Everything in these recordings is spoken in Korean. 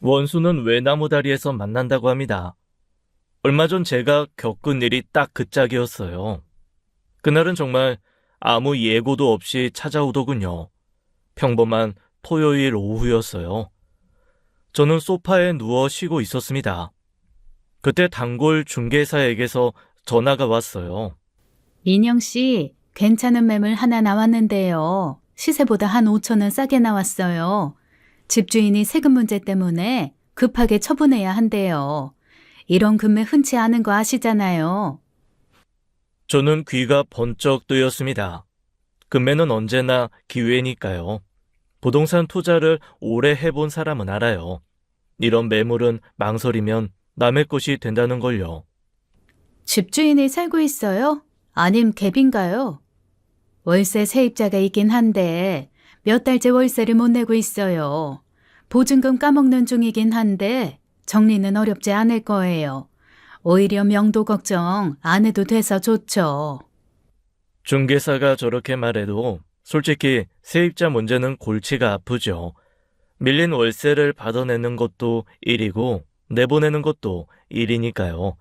원수는 외나무 다리에서 만난다고 합니다. 얼마 전 제가 겪은 일이 딱 그 짝이었어요. 그날은 정말 아무 예고도 없이 찾아오더군요. 평범한 토요일 오후였어요. 저는 소파에 누워 쉬고 있었습니다. 그때 단골 중개사에게서 전화가 왔어요. 민영 씨, 괜찮은 매물 하나 나왔는데요. 시세보다 한 5천 원 싸게 나왔어요. 집주인이 세금 문제 때문에 급하게 처분해야 한대요. 이런 금매 흔치 않은 거 아시잖아요. 저는 귀가 번쩍 뜨였습니다. 금매는 언제나 기회니까요. 부동산 투자를 오래 해본 사람은 알아요. 이런 매물은 망설이면 남의 것이 된다는 걸요. 집주인이 살고 있어요? 아님 갭인가요? 월세 세입자가 있긴 한데 몇 달째 월세를 못 내고 있어요. 보증금 까먹는 중이긴 한데 정리는 어렵지 않을 거예요. 오히려 명도 걱정 안 해도 돼서 좋죠. 중개사가 저렇게 말해도 솔직히 세입자 문제는 골치가 아프죠. 밀린 월세를 받아내는 것도 일이고 내보내는 것도 일이니까요.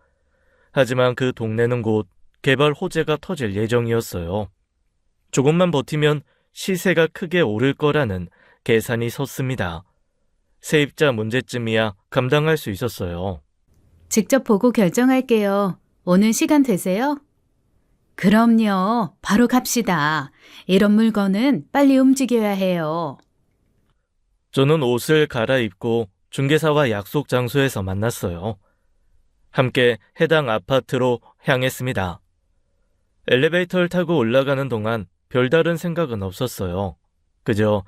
하지만 그 동네는 곧 개발 호재가 터질 예정이었어요. 조금만 버티면 시세가 크게 오를 거라는 계산이 섰습니다. 세입자 문제쯤이야 감당할 수 있었어요. 직접 보고 결정할게요. 오늘 시간 되세요? 그럼요. 바로 갑시다. 이런 물건은 빨리 움직여야 해요. 저는 옷을 갈아입고 중개사와 약속 장소에서 만났어요. 함께 해당 아파트로 향했습니다. 엘리베이터를 타고 올라가는 동안 별다른 생각은 없었어요. 그저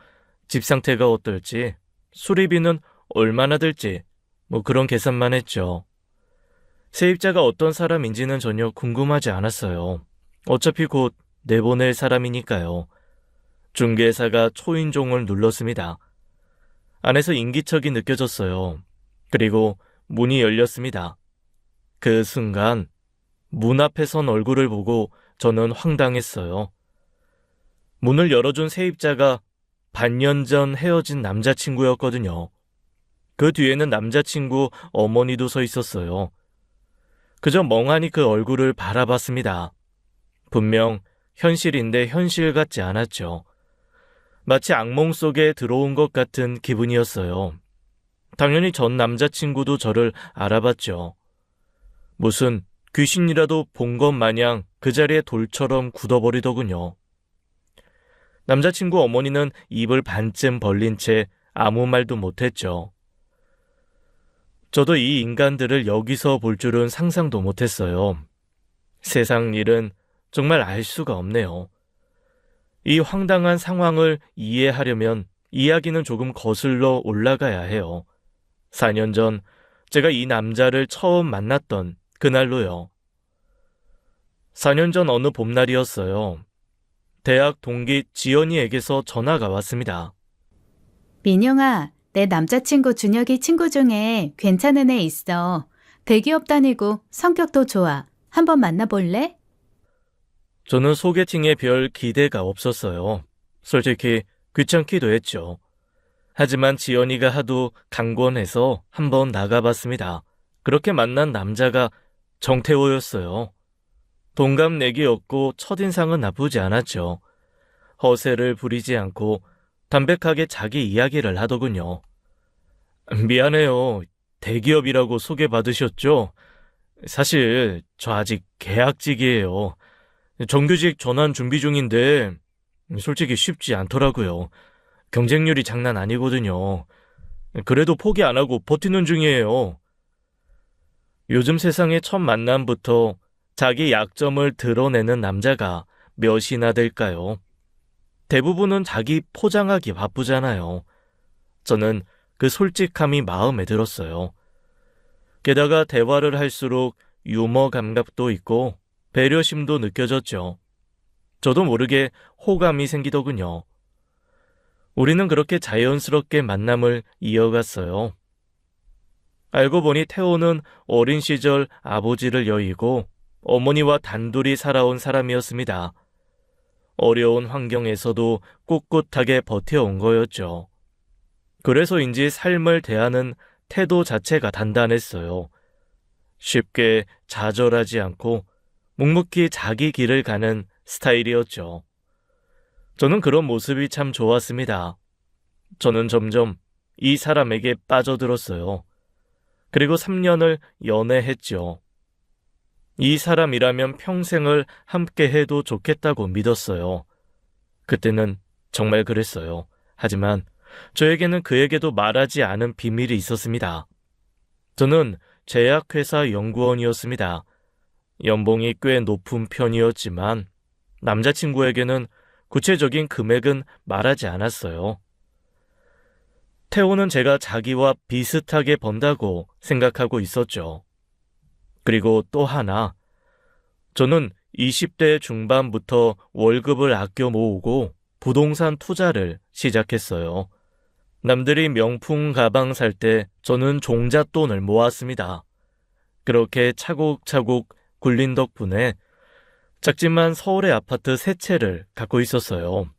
집 상태가 어떨지, 수리비는 얼마나 들지, 그런 계산만 했죠. 세입자가 어떤 사람인지는 전혀 궁금하지 않았어요. 어차피 곧 내보낼 사람이니까요. 중개사가 초인종을 눌렀습니다. 안에서 인기척이 느껴졌어요. 그리고 문이 열렸습니다. 그 순간 문 앞에 선 얼굴을 보고 저는 황당했어요. 문을 열어준 세입자가 반년 전 헤어진 남자친구였거든요. 그 뒤에는 남자친구 어머니도 서 있었어요. 그저 멍하니 그 얼굴을 바라봤습니다. 분명 현실인데 현실 같지 않았죠. 마치 악몽 속에 들어온 것 같은 기분이었어요. 당연히 전 남자친구도 저를 알아봤죠. 무슨 귀신이라도 본 것 마냥 그 자리에 돌처럼 굳어버리더군요. 남자친구 어머니는 입을 반쯤 벌린 채 아무 말도 못했죠. 저도 이 인간들을 여기서 볼 줄은 상상도 못했어요. 세상 일은 정말 알 수가 없네요. 이 황당한 상황을 이해하려면 이야기는 조금 거슬러 올라가야 해요. 4년 전 제가 이 남자를 처음 만났던 그날로요. 4년 전 어느 봄날이었어요. 대학 동기 지연이에게서 전화가 왔습니다. 민영아, 내 남자친구 준혁이 친구 중에 괜찮은 애 있어. 대기업 다니고 성격도 좋아. 한번 만나볼래? 저는 소개팅에 별 기대가 없었어요. 솔직히 귀찮기도 했죠. 하지만 지연이가 하도 강권해서 한번 나가봤습니다. 그렇게 만난 남자가 정태호였어요. 동갑내기였고 첫인상은 나쁘지 않았죠. 허세를 부리지 않고 담백하게 자기 이야기를 하더군요. 미안해요. 대기업이라고 소개받으셨죠? 사실 저 아직 계약직이에요. 정규직 전환 준비 중인데 솔직히 쉽지 않더라고요. 경쟁률이 장난 아니거든요. 그래도 포기 안 하고 버티는 중이에요. 요즘 세상의 첫 만남부터 자기 약점을 드러내는 남자가 몇이나 될까요? 대부분은 자기 포장하기 바쁘잖아요. 저는 그 솔직함이 마음에 들었어요. 게다가 대화를 할수록 유머 감각도 있고 배려심도 느껴졌죠. 저도 모르게 호감이 생기더군요. 우리는 그렇게 자연스럽게 만남을 이어갔어요. 알고 보니 태호는 어린 시절 아버지를 여의고 어머니와 단둘이 살아온 사람이었습니다. 어려운 환경에서도 꿋꿋하게 버텨온 거였죠. 그래서인지 삶을 대하는 태도 자체가 단단했어요. 쉽게 좌절하지 않고 묵묵히 자기 길을 가는 스타일이었죠. 저는 그런 모습이 참 좋았습니다. 저는 점점 이 사람에게 빠져들었어요. 그리고 3년을 연애했죠. 이 사람이라면 평생을 함께 해도 좋겠다고 믿었어요. 그때는 정말 그랬어요. 하지만 저에게는 그에게도 말하지 않은 비밀이 있었습니다. 저는 제약회사 연구원이었습니다. 연봉이 꽤 높은 편이었지만 남자친구에게는 구체적인 금액은 말하지 않았어요. 태호는 제가 자기와 비슷하게 번다고 생각하고 있었죠. 그리고 또 하나, 저는 20대 중반부터 월급을 아껴 모으고 부동산 투자를 시작했어요. 남들이 명품 가방 살 때 저는 종잣돈을 모았습니다. 그렇게 차곡차곡 굴린 덕분에 작지만 서울의 아파트 3채를 갖고 있었어요.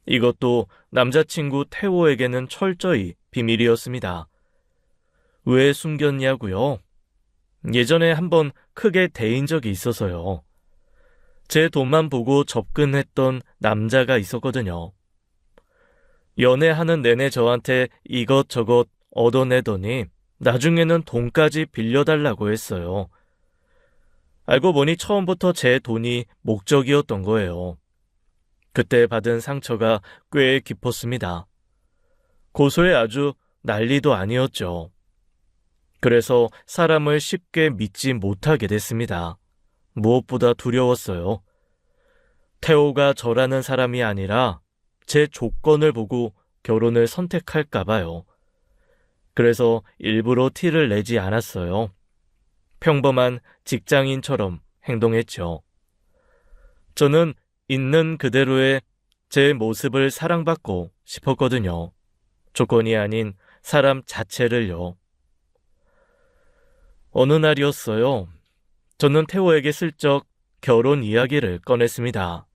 이것도 남자친구 태호에게는 철저히 비밀이었습니다. 왜 숨겼냐고요? 예전에 한번 크게 대인 적이 있어서요. 제 돈만 보고 접근했던 남자가 있었거든요. 연애하는 내내 저한테 이것저것 얻어내더니 나중에는 돈까지 빌려달라고 했어요. 알고 보니 처음부터 제 돈이 목적이었던 거예요. 그때 받은 상처가 꽤 깊었습니다. 고소에 아주 난리도 아니었죠. 그래서 사람을 쉽게 믿지 못하게 됐습니다. 무엇보다 두려웠어요. 태호가 저라는 사람이 아니라 제 조건을 보고 결혼을 선택할까 봐요. 그래서 일부러 티를 내지 않았어요. 평범한 직장인처럼 행동했죠. 저는 있는 그대로의 제 모습을 사랑받고 싶었거든요. 조건이 아닌 사람 자체를요. 어느 날이었어요. 저는 태호에게 슬쩍 결혼 이야기를 꺼냈습니다.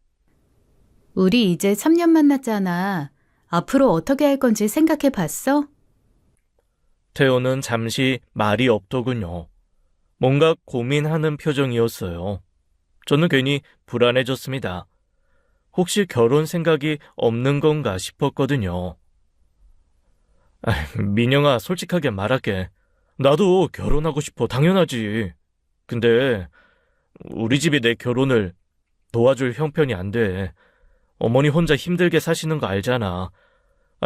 우리 이제 3년 만났잖아. 앞으로 어떻게 할 건지 생각해 봤어? 태호는 잠시 말이 없더군요. 뭔가 고민하는 표정이었어요. 저는 괜히 불안해졌습니다. 혹시 결혼 생각이 없는 건가 싶었거든요. 민영아, 솔직하게 말할게. 나도 결혼하고 싶어. 당연하지. 근데 우리 집이 내 결혼을 도와줄 형편이 안 돼. 어머니 혼자 힘들게 사시는 거 알잖아.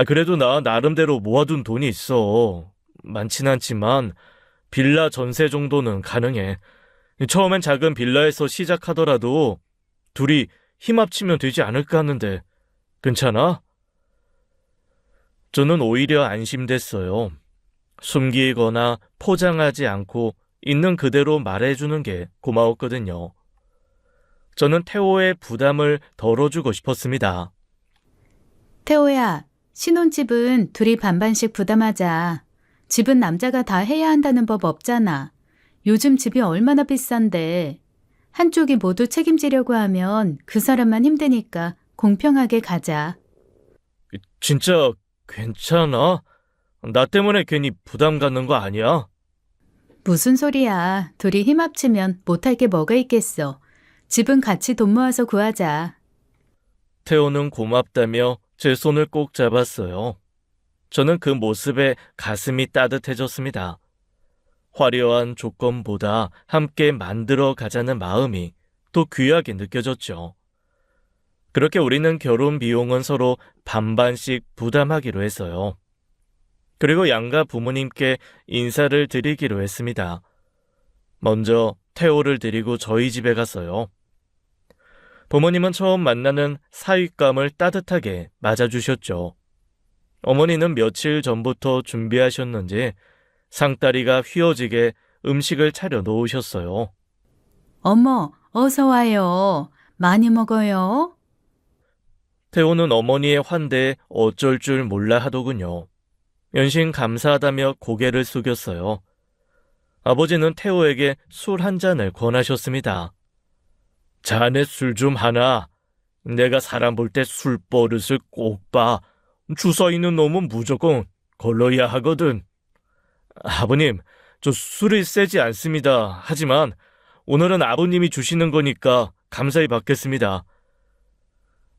그래도 나 나름대로 모아둔 돈이 있어. 많진 않지만 빌라 전세 정도는 가능해. 처음엔 작은 빌라에서 시작하더라도 둘이 힘 합치면 되지 않을까 하는데 괜찮아? 저는 오히려 안심됐어요. 숨기거나 포장하지 않고 있는 그대로 말해주는 게 고마웠거든요. 저는 태호의 부담을 덜어주고 싶었습니다. 태호야, 신혼집은 둘이 반반씩 부담하자. 집은 남자가 다 해야 한다는 법 없잖아. 요즘 집이 얼마나 비싼데. 한쪽이 모두 책임지려고 하면 그 사람만 힘드니까 공평하게 가자. 진짜 괜찮아? 나 때문에 괜히 부담 갖는 거 아니야? 무슨 소리야. 둘이 힘 합치면 못할 게 뭐가 있겠어. 집은 같이 돈 모아서 구하자. 태호는 고맙다며 제 손을 꼭 잡았어요. 저는 그 모습에 가슴이 따뜻해졌습니다. 화려한 조건보다 함께 만들어 가자는 마음이 또 귀하게 느껴졌죠. 그렇게 우리는 결혼 비용은 서로 반반씩 부담하기로 했어요. 그리고 양가 부모님께 인사를 드리기로 했습니다. 먼저 태호를 데리고 저희 집에 갔어요. 부모님은 처음 만나는 사윗감을 따뜻하게 맞아주셨죠. 어머니는 며칠 전부터 준비하셨는지 상다리가 휘어지게 음식을 차려 놓으셨어요. 어머, 어서 와요. 많이 먹어요. 태호는 어머니의 환대에 어쩔 줄 몰라 하더군요. 연신 감사하다며 고개를 숙였어요. 아버지는 태호에게 술 한 잔을 권하셨습니다. 자네 술 좀 하나. 내가 사람 볼 때 술버릇을 꼭 봐. 주서 있는 놈은 무조건 걸러야 하거든. 아버님, 저 술이 세지 않습니다. 하지만 오늘은 아버님이 주시는 거니까 감사히 받겠습니다.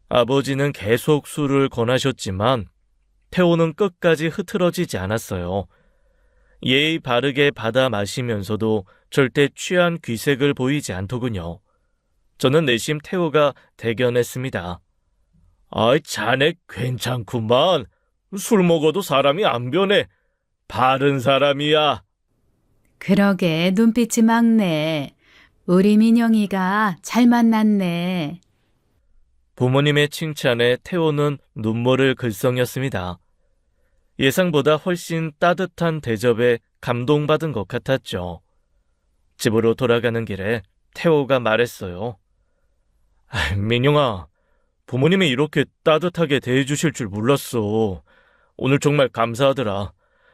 아버지는 계속 술을 권하셨지만 태호는 끝까지 흐트러지지 않았어요. 예의 바르게 받아 마시면서도 절대 취한 귀색을 보이지 않더군요. 저는 내심 태호가 대견했습니다. 아이, 자네 괜찮구만. 술 먹어도 사람이 안 변해. 바른 사람이야. 그러게 눈빛이 막네. 우리 민영이가 잘 만났네. 부모님의 칭찬에 태호는 눈물을 글썽였습니다. 예상보다 훨씬 따뜻한 대접에 감동받은 것 같았죠. 집으로 돌아가는 길에 태호가 말했어요. 민영아, 부모님이 이렇게 따뜻하게 대해주실 줄 몰랐어. 오늘 정말 감사하더라.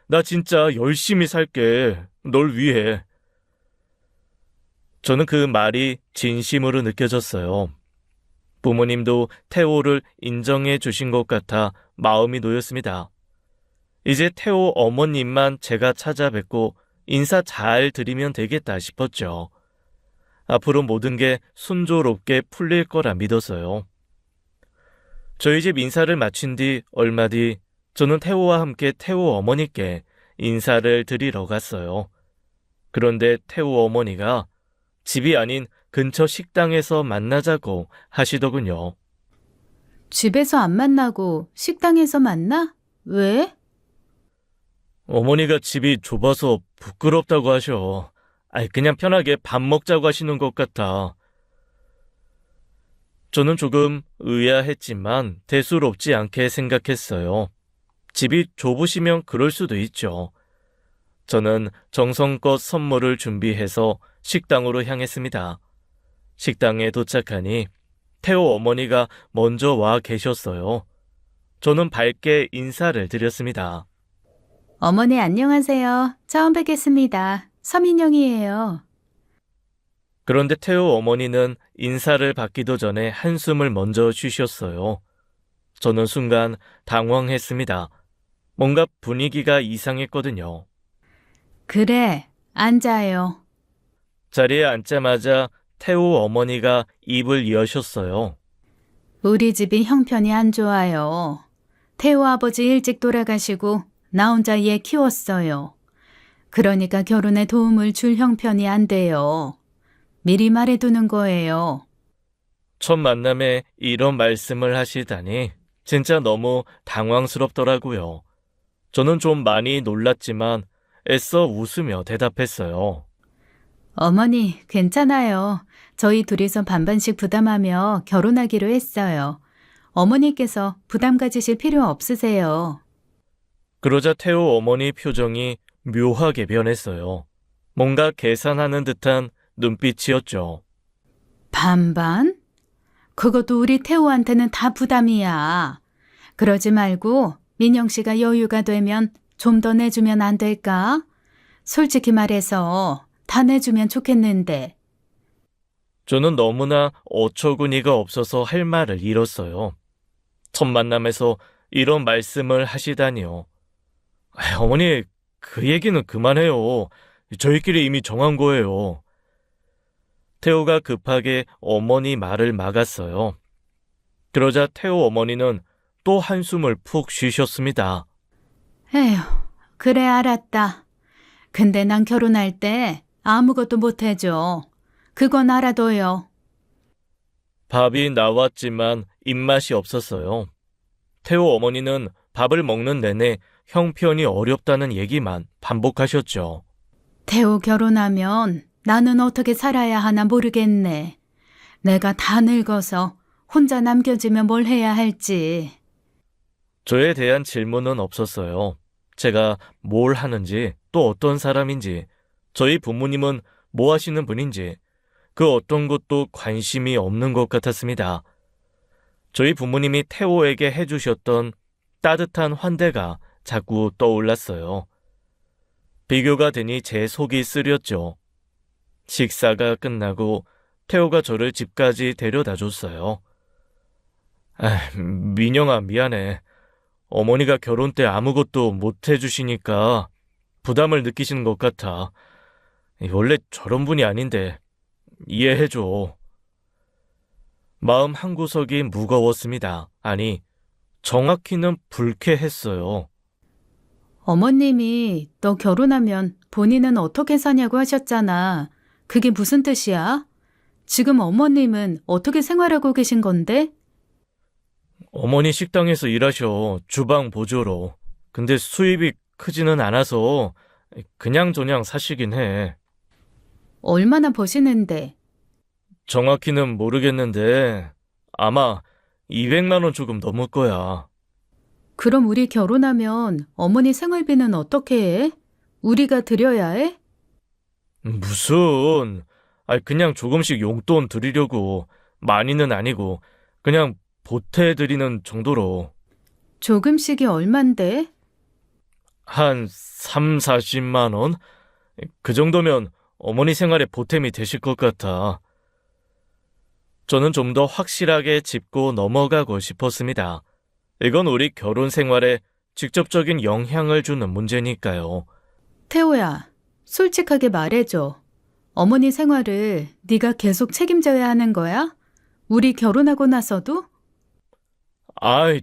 나 진짜 열심히 살게. 널 위해. 저는 그 말이 진심으로 느껴졌어요. 부모님도 태호를 인정해 주신 것 같아 마음이 놓였습니다. 이제 태호 어머님만 제가 찾아뵙고 인사 잘 드리면 되겠다 싶었죠. 앞으로 모든 게 순조롭게 풀릴 거라 믿었어요. 저희 집 인사를 마친 뒤 얼마 뒤 저는 태호와 함께 태호 어머니께 인사를 드리러 갔어요. 그런데 태호 어머니가 집이 아닌 근처 식당에서 만나자고 하시더군요. 집에서 안 만나고 식당에서 만나? 왜? 어머니가 집이 좁아서 부끄럽다고 하셔. 그냥 편하게 밥 먹자고 하시는 것 같아. 저는 조금 의아했지만 대수롭지 않게 생각했어요. 집이 좁으시면 그럴 수도 있죠. 저는 정성껏 선물을 준비해서 식당으로 향했습니다. 식당에 도착하니 태호 어머니가 먼저 와 계셨어요. 저는 밝게 인사를 드렸습니다. 어머니 안녕하세요. 처음 뵙겠습니다. 서민영이에요. 그런데 태호 어머니는 인사를 받기도 전에 한숨을 먼저 쉬셨어요. 저는 순간 당황했습니다. 뭔가 분위기가 이상했거든요. 그래, 앉아요. 자리에 앉자마자 태호 어머니가 입을 여셨어요. 우리 집이 형편이 안 좋아요. 태호 아버지 일찍 돌아가시고 나 혼자 얘 키웠어요. 그러니까 결혼에 도움을 줄 형편이 안 돼요. 미리 말해두는 거예요. 첫 만남에 이런 말씀을 하시다니 진짜 너무 당황스럽더라고요. 저는 좀 많이 놀랐지만 애써 웃으며 대답했어요. 어머니, 괜찮아요. 저희 둘이서 반반씩 부담하며 결혼하기로 했어요. 어머니께서 부담 가지실 필요 없으세요. 그러자 태호 어머니 표정이 묘하게 변했어요. 뭔가 계산하는 듯한 눈빛이었죠. 반반? 그것도 우리 태호한테는 다 부담이야. 그러지 말고 민영 씨가 여유가 되면 좀 더 내주면 안 될까? 솔직히 말해서 다 내주면 좋겠는데. 저는 너무나 어처구니가 없어서 할 말을 잃었어요. 첫 만남에서 이런 말씀을 하시다니요. 어머니, 그 얘기는 그만해요. 저희끼리 이미 정한 거예요. 태호가 급하게 어머니 말을 막았어요. 그러자 태호 어머니는 또 한숨을 푹 쉬셨습니다. 에휴, 그래 알았다. 근데 난 결혼할 때 아무것도 못 해줘. 그건 알아둬요. 밥이 나왔지만 입맛이 없었어요. 태호 어머니는 밥을 먹는 내내 형편이 어렵다는 얘기만 반복하셨죠. 태호 결혼하면 나는 어떻게 살아야 하나 모르겠네. 내가 다 늙어서 혼자 남겨지면 뭘 해야 할지. 저에 대한 질문은 없었어요. 제가 뭘 하는지, 또 어떤 사람인지, 저희 부모님은 뭐 하시는 분인지, 그 어떤 것도 관심이 없는 것 같았습니다. 저희 부모님이 태호에게 해주셨던 따뜻한 환대가 자꾸 떠올랐어요. 비교가 되니 제 속이 쓰렸죠. 식사가 끝나고 태호가 저를 집까지 데려다 줬어요. 민영아, 미안해. 어머니가 결혼 때 아무것도 못 해주시니까 부담을 느끼시는 것 같아. 원래 저런 분이 아닌데 이해해줘. 마음 한구석이 무거웠습니다. 아니, 정확히는 불쾌했어요. 어머님이 너 결혼하면 본인은 어떻게 사냐고 하셨잖아. 그게 무슨 뜻이야? 지금 어머님은 어떻게 생활하고 계신 건데? 어머니 식당에서 일하셔. 주방 보조로. 근데 수입이 크지는 않아서 그냥저냥 사시긴 해. 얼마나 버시는데? 정확히는 모르겠는데 아마 200만 원 조금 넘을 거야. 그럼 우리 결혼하면 어머니 생활비는 어떻게 해? 우리가 드려야 해? 무슨, 그냥 조금씩 용돈 드리려고. 많이는 아니고 그냥 보태드리는 정도로. 조금씩이 얼만데? 한 3, 40만 원? 그 정도면 어머니 생활에 보탬이 되실 것 같아. 저는 좀 더 확실하게 짚고 넘어가고 싶었습니다. 이건 우리 결혼 생활에 직접적인 영향을 주는 문제니까요. 태호야, 솔직하게 말해줘. 어머니 생활을 네가 계속 책임져야 하는 거야? 우리 결혼하고 나서도?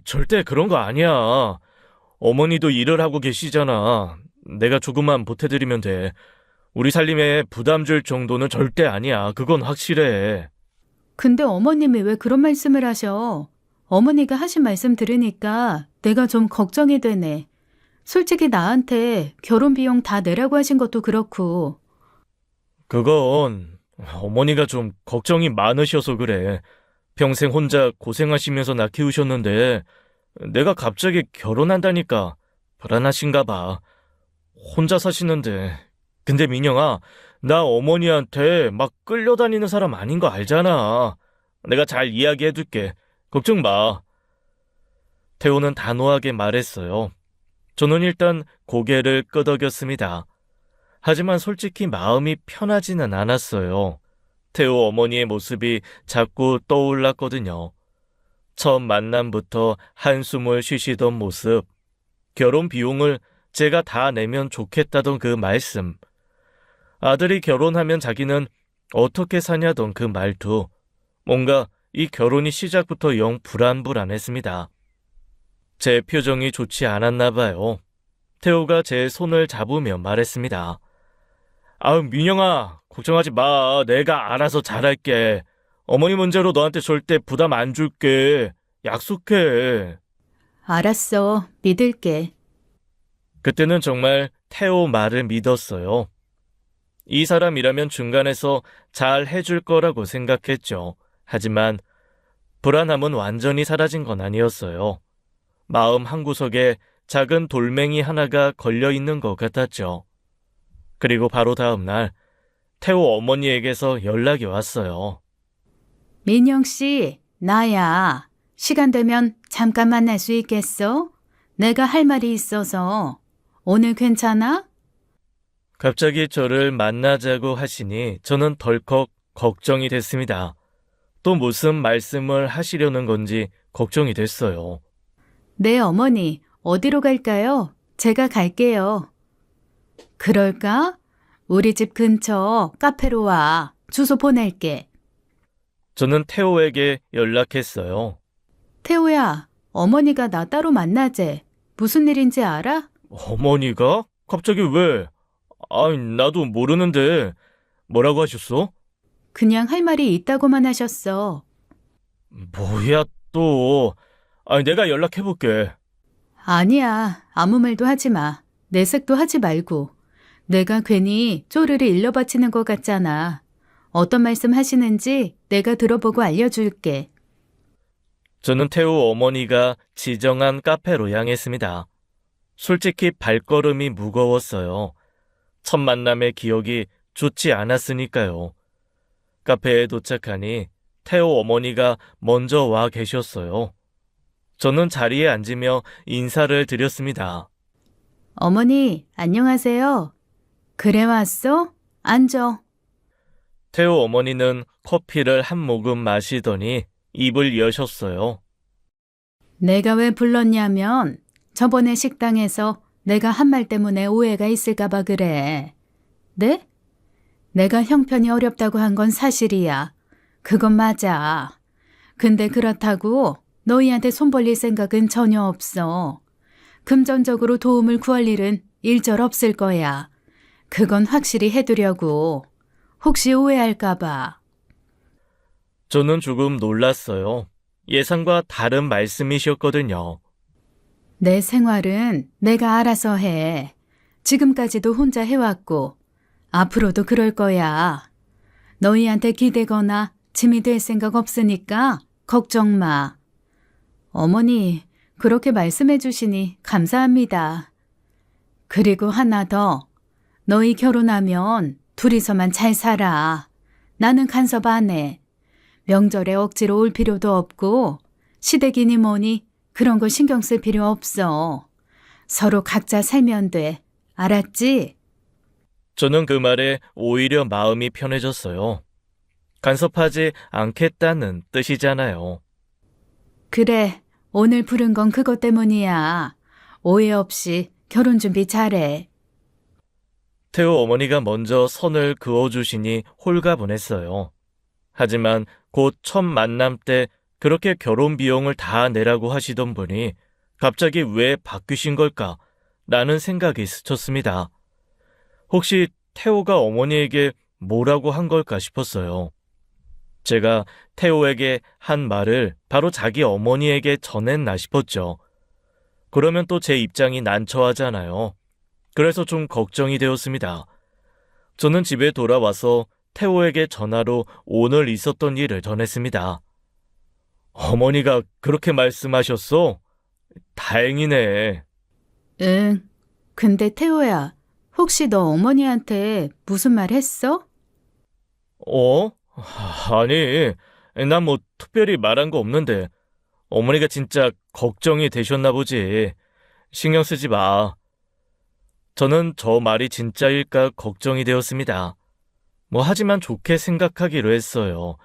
절대 그런 거 아니야. 어머니도 일을 하고 계시잖아. 내가 조금만 보태드리면 돼. 우리 살림에 부담 줄 정도는 절대 아니야. 그건 확실해. 근데 어머님이 왜 그런 말씀을 하셔? 어머니가 하신 말씀 들으니까 내가 좀 걱정이 되네. 솔직히 나한테 결혼 비용 다 내라고 하신 것도 그렇고. 그건 어머니가 좀 걱정이 많으셔서 그래. 평생 혼자 고생하시면서 나 키우셨는데 내가 갑자기 결혼한다니까 불안하신가 봐. 혼자 사시는데. 근데 민영아, 나 어머니한테 막 끌려다니는 사람 아닌 거 알잖아. 내가 잘 이야기해둘게. 걱정 마. 태호는 단호하게 말했어요. 저는 일단 고개를 끄덕였습니다. 하지만 솔직히 마음이 편하지는 않았어요. 태호 어머니의 모습이 자꾸 떠올랐거든요. 처음 만남부터 한숨을 쉬시던 모습, 결혼 비용을 제가 다 내면 좋겠다던 그 말씀, 아들이 결혼하면 자기는 어떻게 사냐던 그 말투, 뭔가 이 결혼이 시작부터 영 불안불안했습니다. 제 표정이 좋지 않았나 봐요. 태호가 제 손을 잡으며 말했습니다. 민영아, 걱정하지 마. 내가 알아서 잘할게. 어머니 문제로 너한테 절대 부담 안 줄게. 약속해. 알았어, 믿을게. 그때는 정말 태호 말을 믿었어요. 이 사람이라면 중간에서 잘 해줄 거라고 생각했죠. 하지만 불안함은 완전히 사라진 건 아니었어요. 마음 한구석에 작은 돌멩이 하나가 걸려 있는 것 같았죠. 그리고 바로 다음 날 태호 어머니에게서 연락이 왔어요. 민영 씨, 나야. 시간 되면 잠깐 만날 수 있겠어? 내가 할 말이 있어서. 오늘 괜찮아? 갑자기 저를 만나자고 하시니 저는 덜컥 걱정이 됐습니다. 또 무슨 말씀을 하시려는 건지 걱정이 됐어요. 네, 어머니, 어디로 갈까요? 제가 갈게요. 그럴까? 우리 집 근처 카페로 와. 주소 보낼게. 저는 태호에게 연락했어요. 태호야, 어머니가 나 따로 만나재. 무슨 일인지 알아? 어머니가? 갑자기 왜? 나도 모르는데 뭐라고 하셨어? 그냥 할 말이 있다고만 하셨어. 뭐야 또. 내가 연락해볼게. 아니야, 아무 말도 하지 마. 내색도 하지 말고. 내가 괜히 쪼르르 일러바치는 것 같잖아. 어떤 말씀 하시는지 내가 들어보고 알려줄게. 저는 태호 어머니가 지정한 카페로 향했습니다. 솔직히 발걸음이 무거웠어요. 첫 만남의 기억이 좋지 않았으니까요. 카페에 도착하니 태호 어머니가 먼저 와 계셨어요. 저는 자리에 앉으며 인사를 드렸습니다. 어머니, 안녕하세요. 그래 왔어? 앉아. 태호 어머니는 커피를 한 모금 마시더니 입을 여셨어요. 내가 왜 불렀냐면 저번에 식당에서 내가 한 말 때문에 오해가 있을까봐 그래. 네? 내가 형편이 어렵다고 한 건 사실이야. 그건 맞아. 근데 그렇다고 너희한테 손 벌릴 생각은 전혀 없어. 금전적으로 도움을 구할 일은 일절 없을 거야. 그건 확실히 해두려고. 혹시 오해할까봐. 저는 조금 놀랐어요. 예상과 다른 말씀이셨거든요. 내 생활은 내가 알아서 해. 지금까지도 혼자 해왔고, 앞으로도 그럴 거야. 너희한테 기대거나 짐이 될 생각 없으니까 걱정 마. 어머니, 그렇게 말씀해 주시니 감사합니다. 그리고 하나 더. 너희 결혼하면 둘이서만 잘 살아. 나는 간섭 안 해. 명절에 억지로 올 필요도 없고 시댁이니 뭐니 그런 거 신경 쓸 필요 없어. 서로 각자 살면 돼. 알았지? 저는 그 말에 오히려 마음이 편해졌어요. 간섭하지 않겠다는 뜻이잖아요. 그래. 오늘 부른 건 그것 때문이야. 오해 없이 결혼 준비 잘해. 태호 어머니가 먼저 선을 그어주시니 홀가분했어요. 하지만 곧 첫 만남 때 그렇게 결혼 비용을 다 내라고 하시던 분이 갑자기 왜 바뀌신 걸까? 라는 생각이 스쳤습니다. 혹시 태호가 어머니에게 뭐라고 한 걸까 싶었어요. 제가 태호에게 한 말을 바로 자기 어머니에게 전했나 싶었죠. 그러면 또 제 입장이 난처하잖아요. 그래서 좀 걱정이 되었습니다. 저는 집에 돌아와서 태호에게 전화로 오늘 있었던 일을 전했습니다. 어머니가 그렇게 말씀하셨어? 다행이네. 응. 근데 태호야, 혹시 너 어머니한테 무슨 말 했어? 어? 아니, 난 뭐 특별히 말한 거 없는데 어머니가 진짜 걱정이 되셨나 보지. 신경 쓰지 마. 저는 저 말이 진짜일까 걱정이 되었습니다. 하지만 좋게 생각하기로 했어요.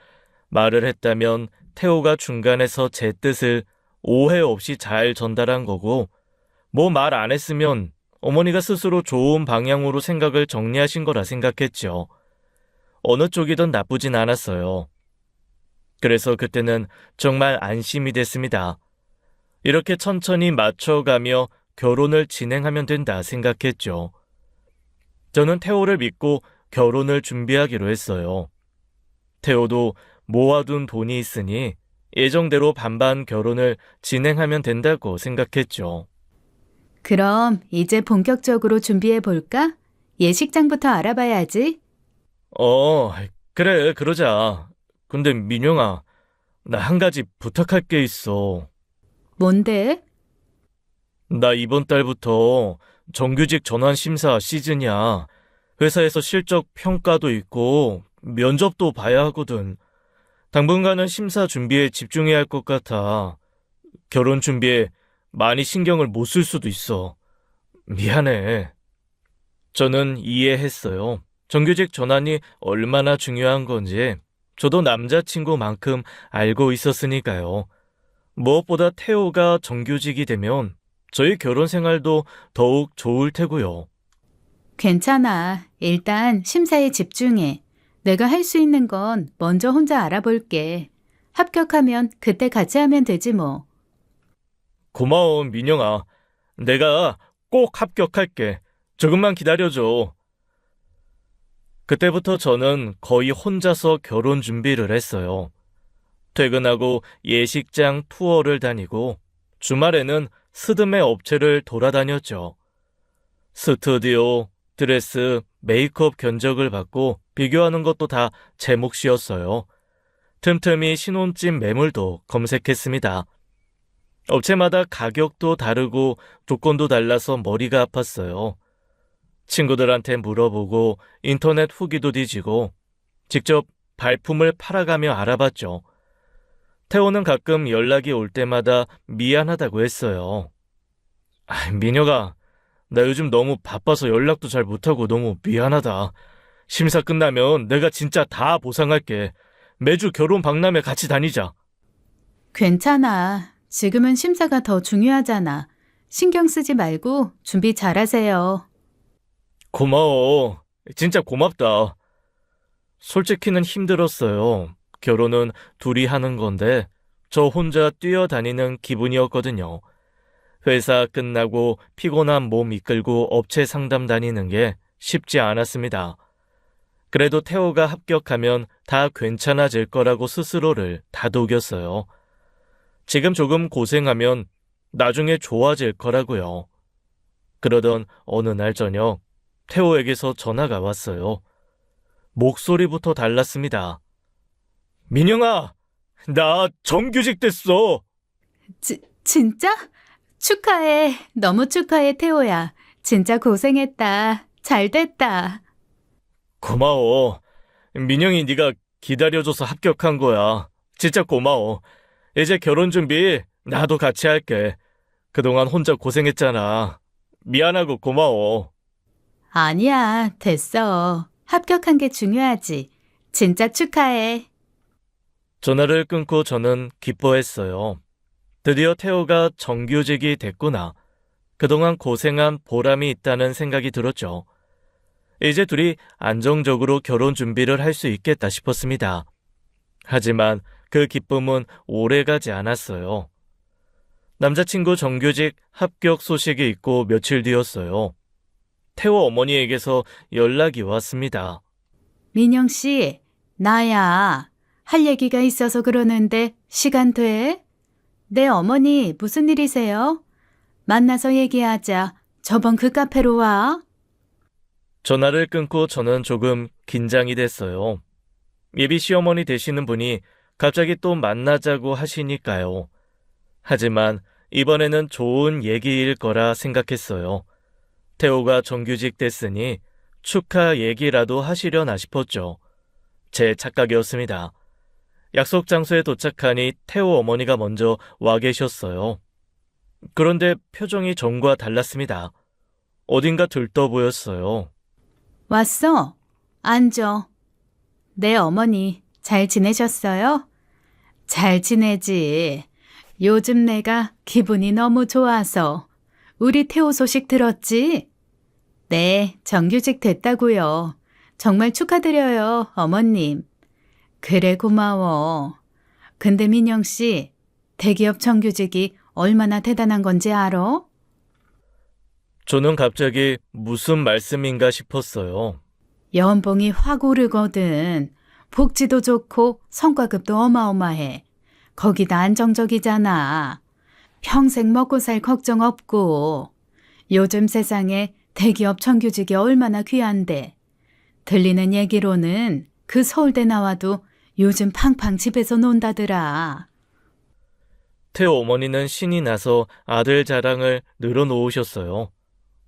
말을 했다면 태호가 중간에서 제 뜻을 오해 없이 잘 전달한 거고, 말 안 했으면 어머니가 스스로 좋은 방향으로 생각을 정리하신 거라 생각했죠. 어느 쪽이든 나쁘진 않았어요. 그래서 그때는 정말 안심이 됐습니다. 이렇게 천천히 맞춰가며 결혼을 진행하면 된다 생각했죠. 저는 태호를 믿고 결혼을 준비하기로 했어요. 태호도 모아둔 돈이 있으니 예정대로 반반 결혼을 진행하면 된다고 생각했죠. 그럼 이제 본격적으로 준비해 볼까? 예식장부터 알아봐야지. 그래, 그러자. 근데 민영아, 나 한 가지 부탁할 게 있어. 뭔데? 나 이번 달부터 정규직 전환 심사 시즌이야. 회사에서 실적 평가도 있고 면접도 봐야 하거든. 당분간은 심사 준비에 집중해야 할 것 같아. 결혼 준비에 많이 신경을 못 쓸 수도 있어. 미안해. 저는 이해했어요. 정규직 전환이 얼마나 중요한 건지 저도 남자친구만큼 알고 있었으니까요. 무엇보다 태호가 정규직이 되면 저희 결혼 생활도 더욱 좋을 테고요. 괜찮아. 일단 심사에 집중해. 내가 할 수 있는 건 먼저 혼자 알아볼게. 합격하면 그때 같이 하면 되지 뭐. 고마워, 민영아. 내가 꼭 합격할게. 조금만 기다려줘. 그때부터 저는 거의 혼자서 결혼 준비를 했어요. 퇴근하고 예식장 투어를 다니고 주말에는 스드메 업체를 돌아다녔죠. 스튜디오, 드레스, 메이크업 견적을 받고 비교하는 것도 다 제 몫이었어요. 틈틈이 신혼집 매물도 검색했습니다. 업체마다 가격도 다르고 조건도 달라서 머리가 아팠어요. 친구들한테 물어보고 인터넷 후기도 뒤지고 직접 발품을 팔아가며 알아봤죠. 태호는 가끔 연락이 올 때마다 미안하다고 했어요. 민혁아, 나 요즘 너무 바빠서 연락도 잘 못하고 너무 미안하다. 심사 끝나면 내가 진짜 다 보상할게. 매주 결혼 박람회 같이 다니자. 괜찮아. 지금은 심사가 더 중요하잖아. 신경 쓰지 말고 준비 잘하세요. 고마워. 진짜 고맙다. 솔직히는 힘들었어요. 결혼은 둘이 하는 건데 저 혼자 뛰어다니는 기분이었거든요. 회사 끝나고 피곤한 몸 이끌고 업체 상담 다니는 게 쉽지 않았습니다. 그래도 태호가 합격하면 다 괜찮아질 거라고 스스로를 다독였어요. 지금 조금 고생하면 나중에 좋아질 거라고요. 그러던 어느 날 저녁 태호에게서 전화가 왔어요. 목소리부터 달랐습니다. 민영아, 나 정규직 됐어. 진짜? 축하해. 너무 축하해, 태호야. 진짜 고생했다. 잘 됐다. 고마워. 민영이 네가 기다려줘서 합격한 거야. 진짜 고마워. 이제 결혼 준비 나도 같이 할게. 그동안 혼자 고생했잖아. 미안하고 고마워. 아니야, 됐어. 합격한 게 중요하지. 진짜 축하해. 전화를 끊고 저는 기뻐했어요. 드디어 태호가 정규직이 됐구나. 그동안 고생한 보람이 있다는 생각이 들었죠. 이제 둘이 안정적으로 결혼 준비를 할 수 있겠다 싶었습니다. 하지만 그 기쁨은 오래가지 않았어요. 남자친구 정규직 합격 소식이 있고 며칠 뒤였어요. 태호 어머니에게서 연락이 왔습니다. 민영 씨, 나야. 할 얘기가 있어서 그러는데 시간 돼? 내 어머니 무슨 일이세요? 만나서 얘기하자. 저번 그 카페로 와. 전화를 끊고 저는 조금 긴장이 됐어요. 예비 시어머니 되시는 분이 갑자기 또 만나자고 하시니까요. 하지만 이번에는 좋은 얘기일 거라 생각했어요. 태호가 정규직 됐으니 축하 얘기라도 하시려나 싶었죠. 제 착각이었습니다. 약속 장소에 도착하니 태호 어머니가 먼저 와 계셨어요. 그런데 표정이 전과 달랐습니다. 어딘가 들떠 보였어요. 왔어. 앉아. 내 어머니 잘 지내셨어요? 잘 지내지. 요즘 내가 기분이 너무 좋아서. 우리 태호 소식 들었지? 네, 정규직 됐다고요. 정말 축하드려요, 어머님. 그래, 고마워. 근데 민영 씨, 대기업 정규직이 얼마나 대단한 건지 알아? 저는 갑자기 무슨 말씀인가 싶었어요. 연봉이 확 오르거든. 복지도 좋고 성과급도 어마어마해. 거기다 안정적이잖아. 평생 먹고 살 걱정 없고. 요즘 세상에 대기업 정규직이 얼마나 귀한데. 들리는 얘기로는 그 서울대 나와도 요즘 팡팡 집에서 논다더라. 태호 어머니는 신이 나서 아들 자랑을 늘어놓으셨어요.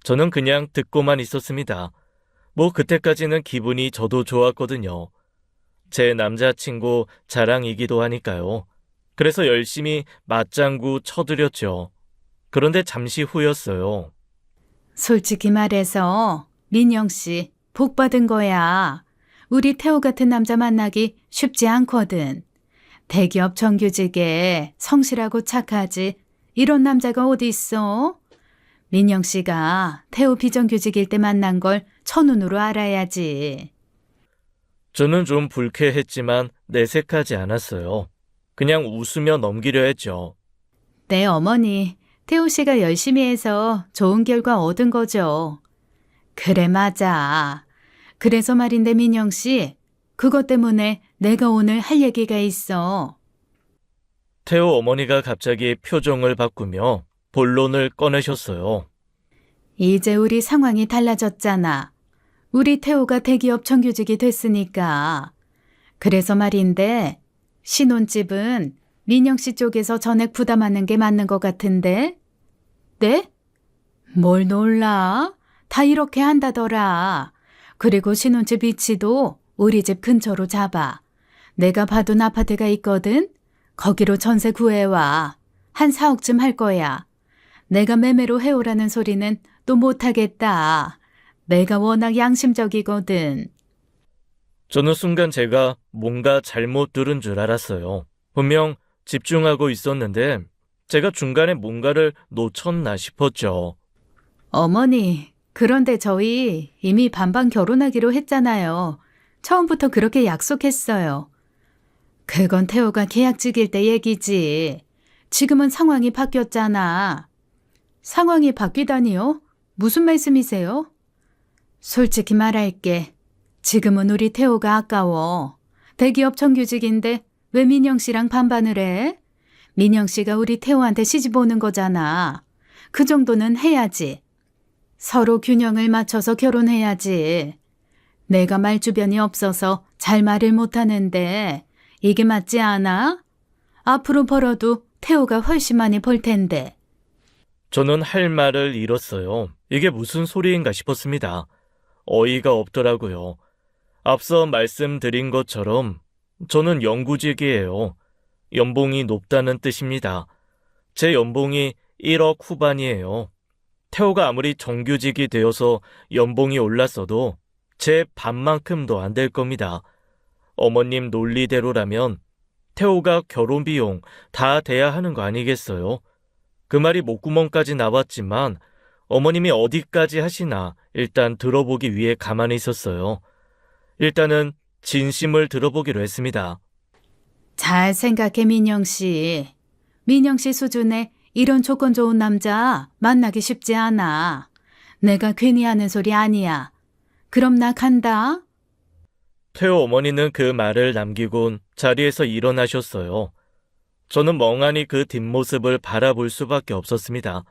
저는 그냥 듣고만 있었습니다. 뭐 그때까지는 기분이 저도 좋았거든요. 제 남자친구 자랑이기도 하니까요. 그래서 열심히 맞장구 쳐드렸죠. 그런데 잠시 후였어요. 솔직히 말해서 민영 씨 복 받은 거야. 우리 태호 같은 남자 만나기 쉽지 않거든. 대기업 정규직에 성실하고 착하지 이런 남자가 어디 있어? 민영 씨가 태호 비정규직일 때 만난 걸 첫눈으로 알아야지. 저는 좀 불쾌했지만 내색하지 않았어요. 그냥 웃으며 넘기려 했죠. 내 어머니 태호 씨가 열심히 해서 좋은 결과 얻은 거죠. 그래, 맞아. 그래서 말인데 민영 씨, 그것 때문에 내가 오늘 할 얘기가 있어. 태호 어머니가 갑자기 표정을 바꾸며 본론을 꺼내셨어요. 이제 우리 상황이 달라졌잖아. 우리 태호가 대기업 정규직이 됐으니까. 그래서 말인데 신혼집은 민영 씨 쪽에서 전액 부담하는 게 맞는 것 같은데? 네? 뭘 놀라? 다 이렇게 한다더라. 그리고 신혼집 위치도 우리 집 근처로 잡아. 내가 봐둔 아파트가 있거든? 거기로 전세 구해와. 한 4억쯤 할 거야. 내가 매매로 해오라는 소리는 또 못하겠다. 내가 워낙 양심적이거든. 저는 순간 제가 뭔가 잘못 들은 줄 알았어요. 분명 집중하고 있었는데 제가 중간에 뭔가를 놓쳤나 싶었죠. 어머니, 그런데 저희 이미 반반 결혼하기로 했잖아요. 처음부터 그렇게 약속했어요. 그건 태호가 계약직일 때 얘기지. 지금은 상황이 바뀌었잖아. 상황이 바뀌다니요? 무슨 말씀이세요? 솔직히 말할게. 지금은 우리 태호가 아까워. 대기업 정규직인데 왜 민영 씨랑 반반을 해? 민영 씨가 우리 태호한테 시집 오는 거잖아. 그 정도는 해야지. 서로 균형을 맞춰서 결혼해야지. 내가 말주변이 없어서 잘 말을 못하는데 이게 맞지 않아? 앞으로 벌어도 태호가 훨씬 많이 벌 텐데. 저는 할 말을 잃었어요. 이게 무슨 소리인가 싶었습니다. 어이가 없더라고요. 앞서 말씀드린 것처럼 저는 영구직이에요. 연봉이 높다는 뜻입니다. 제 연봉이 1억 후반이에요. 태호가 아무리 정규직이 되어서 연봉이 올랐어도 제 반만큼도 안 될 겁니다. 어머님 논리대로라면 태호가 결혼 비용 다 돼야 하는 거 아니겠어요? 그 말이 목구멍까지 나왔지만 어머님이 어디까지 하시나 일단 들어보기 위해 가만히 있었어요. 일단은 진심을 들어보기로 했습니다. 잘 생각해, 민영 씨. 민영 씨 수준에 이런 조건 좋은 남자 만나기 쉽지 않아. 내가 괜히 하는 소리 아니야. 그럼 나 간다. 태호 어머니는 그 말을 남기곤 자리에서 일어나셨어요. 저는 멍하니 그 뒷모습을 바라볼 수밖에 없었습니다.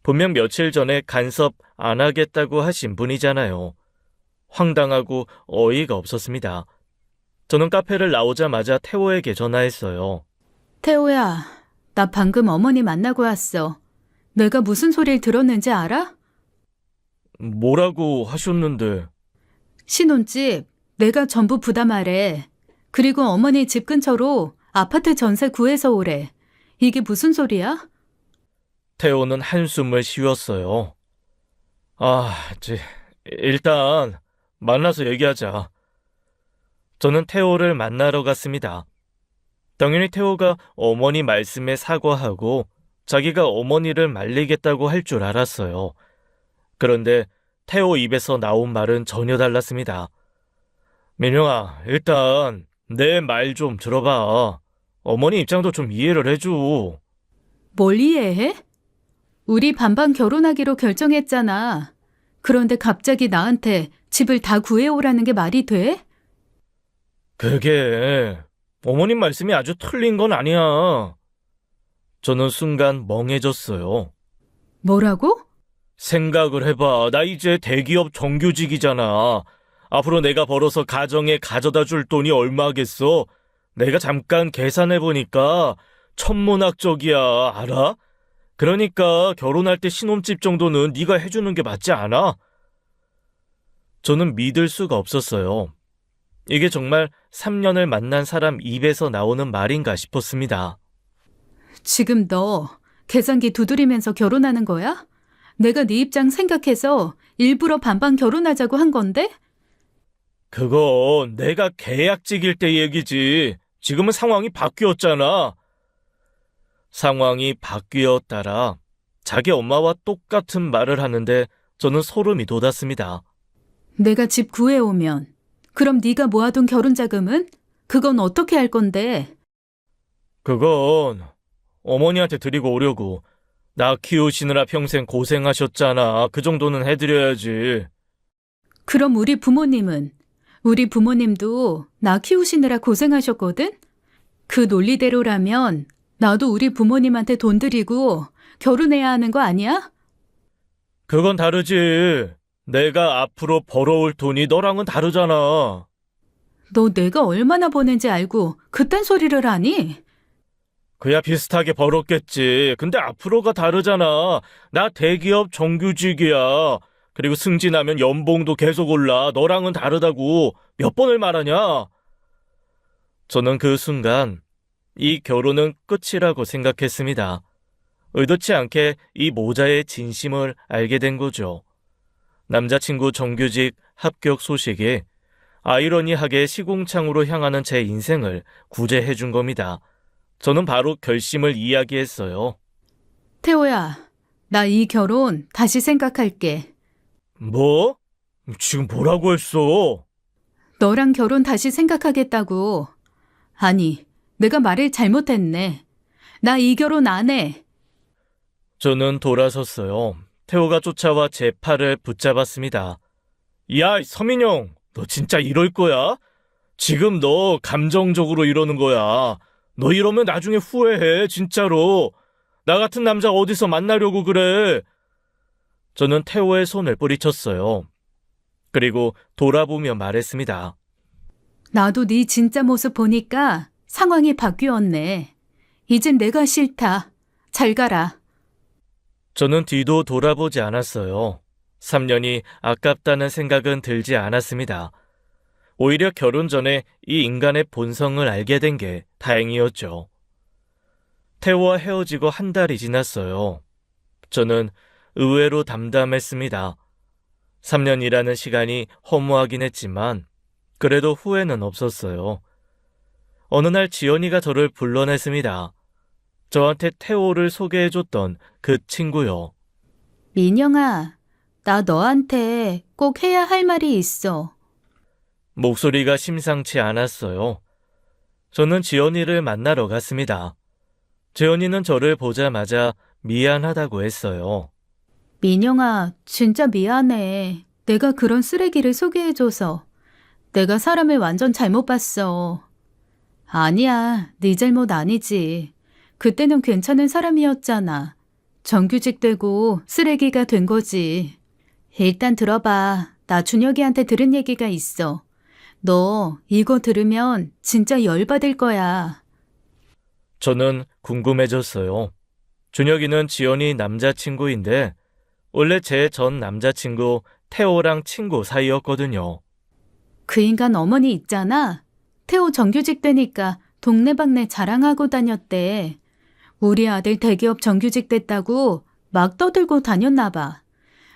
분명 며칠 전에 간섭 안 하겠다고 하신 분이잖아요. 황당하고 어이가 없었습니다. 저는 카페를 나오자마자 태호에게 전화했어요. 태호야, 나 방금 어머니 만나고 왔어. 내가 무슨 소리를 들었는지 알아? 뭐라고 하셨는데? 신혼집 내가 전부 부담하래. 그리고 어머니 집 근처로 아파트 전세 구해서 오래. 이게 무슨 소리야? 태호는 한숨을 쉬었어요. 일단 만나서 얘기하자. 저는 태호를 만나러 갔습니다. 당연히 태호가 어머니 말씀에 사과하고 자기가 어머니를 말리겠다고 할 줄 알았어요. 그런데 태호 입에서 나온 말은 전혀 달랐습니다. 민영아, 일단 내 말 좀 들어봐. 어머니 입장도 좀 이해를 해줘. 뭘 이해해? 우리 반반 결혼하기로 결정했잖아. 그런데 갑자기 나한테 집을 다 구해오라는 게 말이 돼? 그게 어머님 말씀이 아주 틀린 건 아니야. 저는 순간 멍해졌어요. 뭐라고? 생각을 해봐. 나 이제 대기업 정규직이잖아. 앞으로 내가 벌어서 가정에 가져다 줄 돈이 얼마겠어? 내가 잠깐 계산해보니까 천문학적이야. 알아? 그러니까 결혼할 때 신혼집 정도는 네가 해주는 게 맞지 않아? 저는 믿을 수가 없었어요. 이게 정말 3년을 만난 사람 입에서 나오는 말인가 싶었습니다. 지금 너 계산기 두드리면서 결혼하는 거야? 내가 네 입장 생각해서 일부러 반반 결혼하자고 한 건데? 그건 내가 계약직일 때 얘기지. 지금은 상황이 바뀌었잖아. 상황이 바뀌었다라 자기 엄마와 똑같은 말을 하는데 저는 소름이 돋았습니다. 내가 집 구해오면 그럼 네가 모아둔 결혼 자금은? 그건 어떻게 할 건데? 그건 어머니한테 드리고 오려고. 나 키우시느라 평생 고생하셨잖아. 그 정도는 해드려야지. 그럼 우리 부모님은? 우리 부모님도 나 키우시느라 고생하셨거든? 그 논리대로라면 나도 우리 부모님한테 돈 드리고 결혼해야 하는 거 아니야? 그건 다르지. 내가 앞으로 벌어올 돈이 너랑은 다르잖아. 너 내가 얼마나 버는지 알고 그딴 소리를 하니? 그야 비슷하게 벌었겠지. 근데 앞으로가 다르잖아. 나 대기업 정규직이야. 그리고 승진하면 연봉도 계속 올라. 너랑은 다르다고 몇 번을 말하냐? 저는 그 순간 이 결혼은 끝이라고 생각했습니다. 의도치 않게 이 모자의 진심을 알게 된 거죠. 남자친구 정규직 합격 소식이 아이러니하게 시궁창으로 향하는 제 인생을 구제해 준 겁니다. 저는 바로 결심을 이야기했어요. 태호야, 나 이 결혼 다시 생각할게. 뭐? 지금 뭐라고 했어? 너랑 결혼 다시 생각하겠다고. 아니, 내가 말을 잘못했네. 나 이 결혼 안 해. 저는 돌아섰어요. 태호가 쫓아와 제 팔을 붙잡았습니다. 야, 서민영, 너 진짜 이럴 거야? 지금 너 감정적으로 이러는 거야. 너 이러면 나중에 후회해, 진짜로. 나 같은 남자 어디서 만나려고 그래? 저는 태호의 손을 뿌리쳤어요. 그리고 돌아보며 말했습니다. 나도 네 진짜 모습 보니까 상황이 바뀌었네. 이젠 내가 싫다. 잘 가라. 저는 뒤도 돌아보지 않았어요. 3년이 아깝다는 생각은 들지 않았습니다. 오히려 결혼 전에 이 인간의 본성을 알게 된 게 다행이었죠. 태호와 헤어지고 한 달이 지났어요. 저는 의외로 담담했습니다. 3년이라는 시간이 허무하긴 했지만 그래도 후회는 없었어요. 어느 날 지연이가 저를 불러냈습니다. 저한테 태호를 소개해줬던 그 친구요. 민영아, 나 너한테 꼭 해야 할 말이 있어. 목소리가 심상치 않았어요. 저는 지연이를 만나러 갔습니다. 지연이는 저를 보자마자 미안하다고 했어요. 민영아, 진짜 미안해. 내가 그런 쓰레기를 소개해줘서. 내가 사람을 완전 잘못 봤어. 아니야, 네 잘못 아니지. 그때는 괜찮은 사람이었잖아. 정규직 되고 쓰레기가 된 거지. 일단 들어봐. 나 준혁이한테 들은 얘기가 있어. 너 이거 들으면 진짜 열받을 거야. 저는 궁금해졌어요. 준혁이는 지연이 남자친구인데 원래 제 전 남자친구 태호랑 친구 사이였거든요. 그 인간 어머니 있잖아. 태호 정규직 되니까 동네방네 자랑하고 다녔대. 우리 아들 대기업 정규직 됐다고 막 떠들고 다녔나 봐.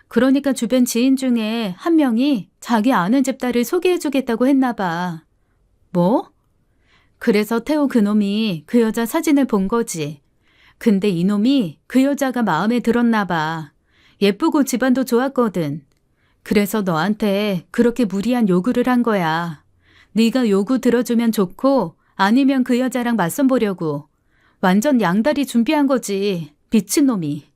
그러니까 주변 지인 중에 한 명이 자기 아는 집 딸을 소개해주겠다고 했나 봐. 뭐? 그래서 태호 그놈이 그 여자 사진을 본 거지. 근데 이놈이 그 여자가 마음에 들었나 봐. 예쁘고 집안도 좋았거든. 그래서 너한테 그렇게 무리한 요구를 한 거야. 네가 요구 들어주면 좋고 아니면 그 여자랑 맞선 보려고. 완전 양다리 준비한 거지. 미친놈이.